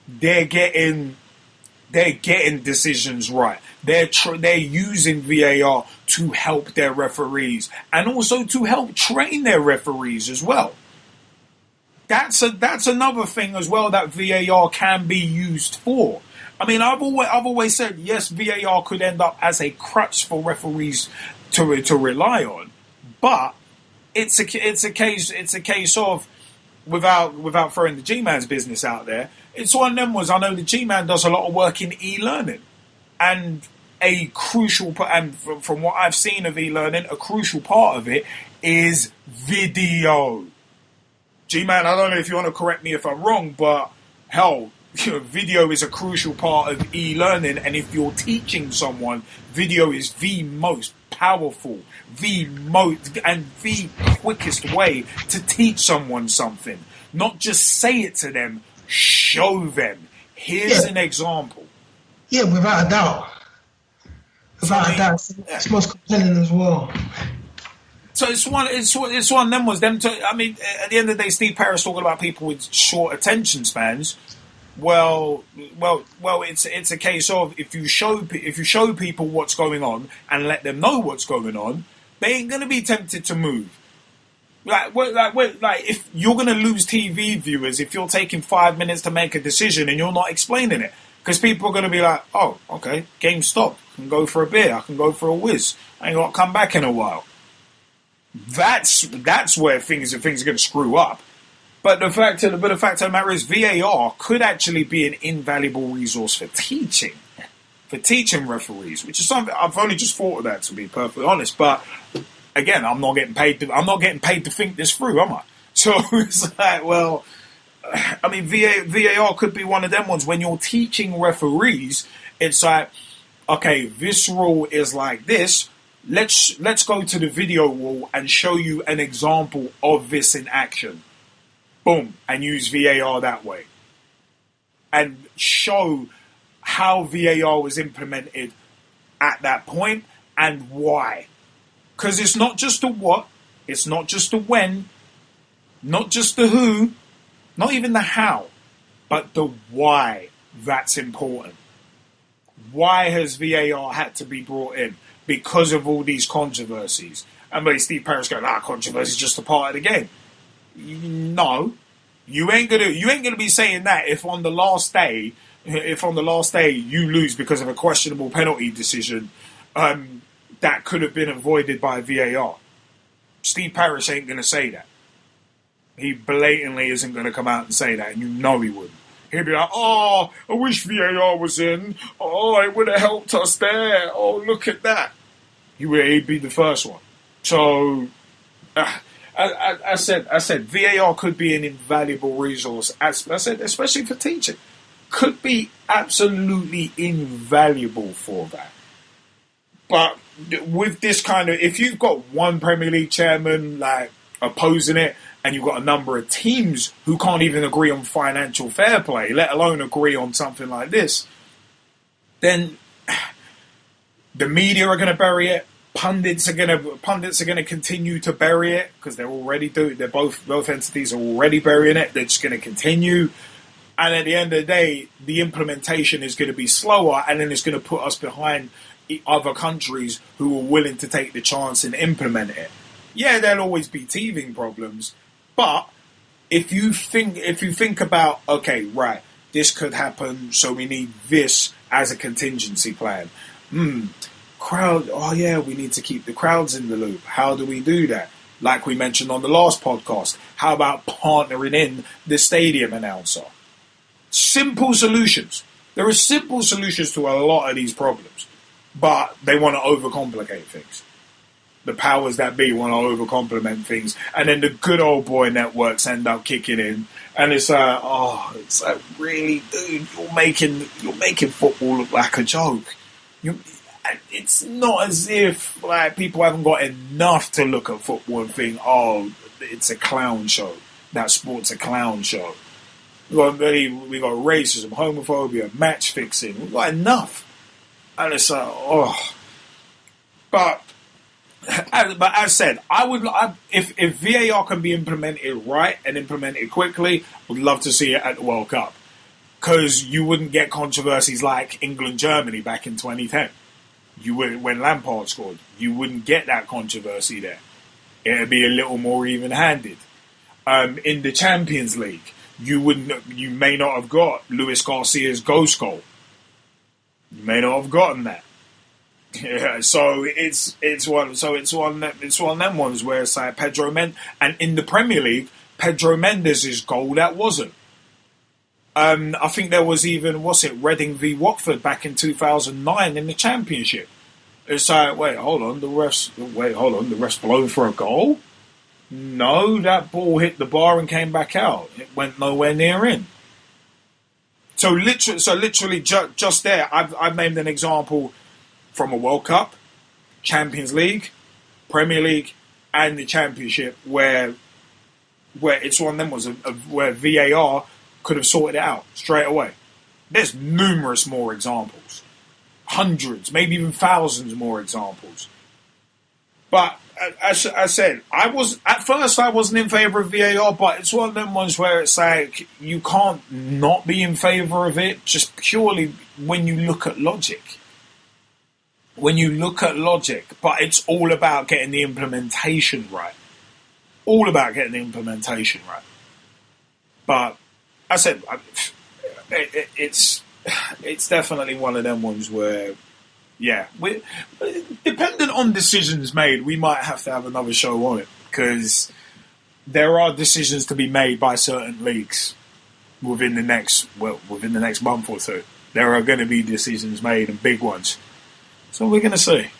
They're getting decisions right. They're using VAR to help their referees and also to help train their referees as well. That's another thing as well that VAR can be used for. I mean, I've always said yes, VAR could end up as a crutch for referees to rely on, but it's a case of without throwing the G-Man's business out there. It's one of them was I know the G-Man does a lot of work in e-learning, and a crucial and from what I've seen of e-learning, a crucial part of it is video. G-Man, I don't know if you want to correct me if I'm wrong, but hell, video is a crucial part of e-learning, and if you're teaching someone, video is the most powerful, the most and the quickest way to teach someone something. Not just say it to them, show them. Here's an example. Yeah, without a doubt. Without a doubt, it's most compelling as well. So it's one of them was them. I mean, at the end of the day, Steve Parris talking about people with short attention spans. Well, it's a case of if you show people what's going on and let them know what's going on, they ain't gonna be tempted to move. Like if you're gonna lose TV viewers if you're taking 5 minutes to make a decision and you're not explaining it, because people are gonna be like, oh, okay, game stopped. I can go for a beer. I can go for a whiz. I ain't got to come back in a while. That's where things are gonna screw up. But the fact of the matter is, VAR could actually be an invaluable resource for teaching referees, which is something I've only just thought of that, to be perfectly honest. But again, I'm not getting paid to think this through, am I? So it's like, well, I mean, VAR could be one of them ones when you're teaching referees. It's like, okay, this rule is like this. Let's go to the video rule and show you an example of this in action. Boom, and use VAR that way. And show how VAR was implemented at that point and why. Because it's not just the what, it's not just the when, not just the who, not even the how, but the why that's important. Why has VAR had to be brought in? Because of all these controversies. And maybe Steve Parris going, controversy is just a part of the game. No, you ain't gonna be saying that if on the last day you lose because of a questionable penalty decision that could have been avoided by VAR. Steve Parris ain't gonna say that. He blatantly isn't gonna come out and say that, and you know he wouldn't. He'd be like, oh, I wish VAR was in. Oh, it would have helped us there. Oh, look at that. He'd be the first one. So. I said, VAR could be an invaluable resource. As I said, especially for teaching, could be absolutely invaluable for that. But with this kind of, if you've got one Premier League chairman like opposing it, and you've got a number of teams who can't even agree on financial fair play, let alone agree on something like this, then the media are going to bury it. Pundits are gonna continue to bury it because they're already doing. They're both entities are already burying it. They're just going to continue, and at the end of the day, the implementation is going to be slower, and then it's going to put us behind other countries who are willing to take the chance and implement it. Yeah, there'll always be teething problems, but if you think about, okay, right, this could happen, so we need this as a contingency plan. Crowd, oh yeah, we need to keep the crowds in the loop. How do we do that? Like we mentioned on the last podcast, how about partnering in the stadium announcer? Simple solutions. There are simple solutions to a lot of these problems, but they want to overcomplicate things. The powers that be want to overcomplicate things, and then the good old boy networks end up kicking in, and it's like, really, dude, you're making football look like a joke. It's not as if like people haven't got enough to look at football and think, oh, it's a clown show. That sport's a clown show. We got racism, homophobia, match fixing. We've got enough, and it's like, But as I said, if VAR can be implemented right and implemented quickly, would love to see it at the World Cup, because you wouldn't get controversies like England-Germany back in 2010. You wouldn't, when Lampard scored, you wouldn't get that controversy there. It'd be a little more even-handed. In the Champions League, you may not have got Luis Garcia's ghost goal. You may not have gotten that. Yeah, so it's one of them ones where it's like Pedro Mendes, and in the Premier League, Pedro Mendes' goal that wasn't. I think there was even, Reading v Watford back in 2009 in the Championship. It's like, the ref's blown for a goal? No, that ball hit the bar and came back out. It went nowhere near in. So literally, just there, I've named an example from a World Cup, Champions League, Premier League, and the Championship, where it's one of them ones where VAR could have sorted it out straight away. There's numerous more examples. Hundreds, maybe even thousands more examples. But as I said, at first I wasn't in favour of VAR, but it's one of them ones where it's like you can't not be in favour of it just purely when you look at logic. But it's all about getting the implementation right. But I said, it's definitely one of them ones where, yeah, dependent on decisions made, we might have to have another show on it, because there are decisions to be made by certain leagues within the next month or two. There are going to be decisions made, and big ones. So we're going to see.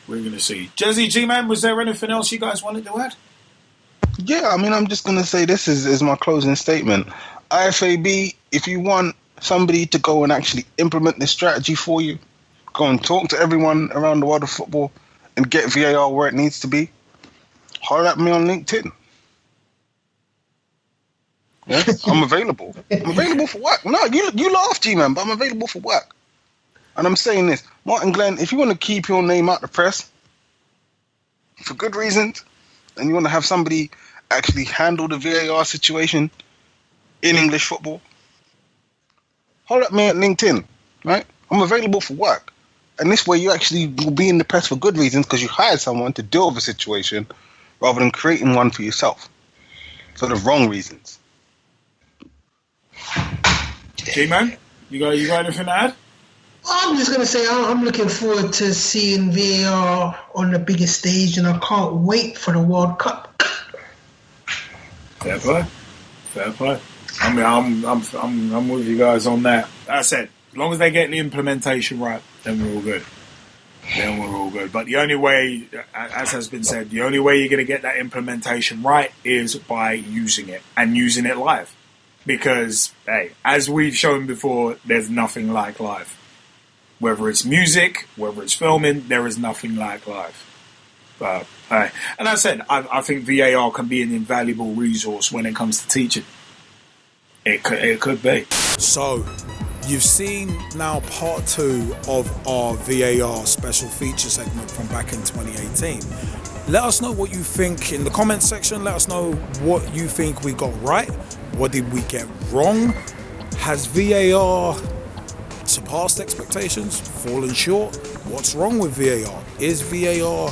Jezzy, G-Man, was there anything else you guys wanted to add? Yeah, I mean, I'm just going to say this is my closing statement. IFAB, if you want somebody to go and actually implement this strategy for you, go and talk to everyone around the world of football and get VAR where it needs to be, holler at me on LinkedIn. Yeah, I'm available. I'm available for work. No, you laugh, G-Man, but I'm available for work. And I'm saying this, Martin Glenn, if you want to keep your name out the press for good reasons, and you want to have somebody actually handle the VAR situation in English football, holler at me at LinkedIn, right? I'm available for work. And this way you actually will be in the press for good reasons, because you hired someone to deal with a situation rather than creating one for yourself for the wrong reasons. G-Man, you got anything to add? I'm just going to say I'm looking forward to seeing VAR on the biggest stage, and I can't wait for the World Cup. Fair play. I mean, I'm with you guys on that. As I said, as long as they get the implementation right, then we're all good. But the only way, as has been said, the only way you're going to get that implementation right is by using it, and using it live. Because, hey, as we've shown before, there's nothing like live. Whether it's music, whether it's filming, there is nothing like live. But, and as I said, I think VAR can be an invaluable resource when it comes to teaching. It could be. So, you've seen now part 2 of our VAR special feature segment from back in 2018. Let us know what you think in the comments section. Let us know what you think we got right. What did we get wrong? Has VAR surpassed expectations? Fallen short? What's wrong with VAR? Is VAR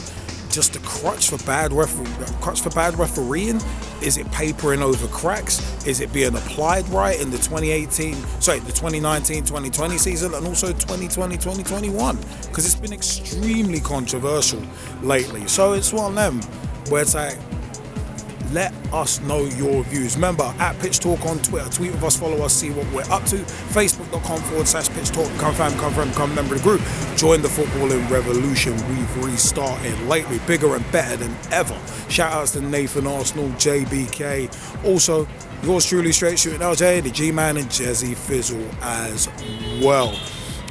just a crutch for bad refereeing? Is it papering over cracks? Is it being applied right in the 2019-2020 season and also 2020-2021? Because it's been extremely controversial lately. So it's one of them where it's like, let us know your views. Remember, at Pitch Talk on Twitter. Tweet with us, follow us, see what we're up to. Facebook.com/Pitch Talk. Come fam, come friend, become a member of the group. Join the footballing revolution we've restarted lately, bigger and better than ever. Shout outs to Nathan Arsenal, JBK. Also, yours truly, Straight Shooting LJ, the G-Man, and Jezzy Fizzle as well.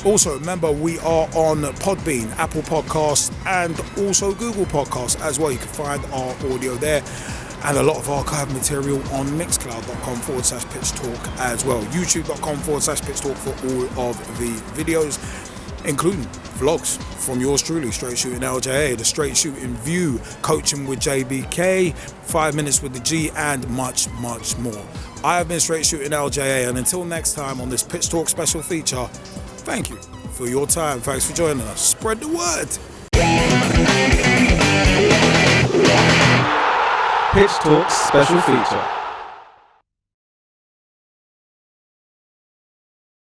Also, remember, we are on Podbean, Apple Podcasts, and also Google Podcasts as well. You can find our audio there. And a lot of archive material on mixcloud.com/Pitch Talk as well. YouTube.com/Pitch Talk for all of the videos, including vlogs from yours truly, Straight Shooting LJA, the Straight Shooting View, coaching with JBK, 5 minutes with the G, and much, much more. I have been Straight Shooting LJA, and until next time on this Pitch Talk special feature, thank you for your time. Thanks for joining us. Spread the word. Pitch Talk special feature.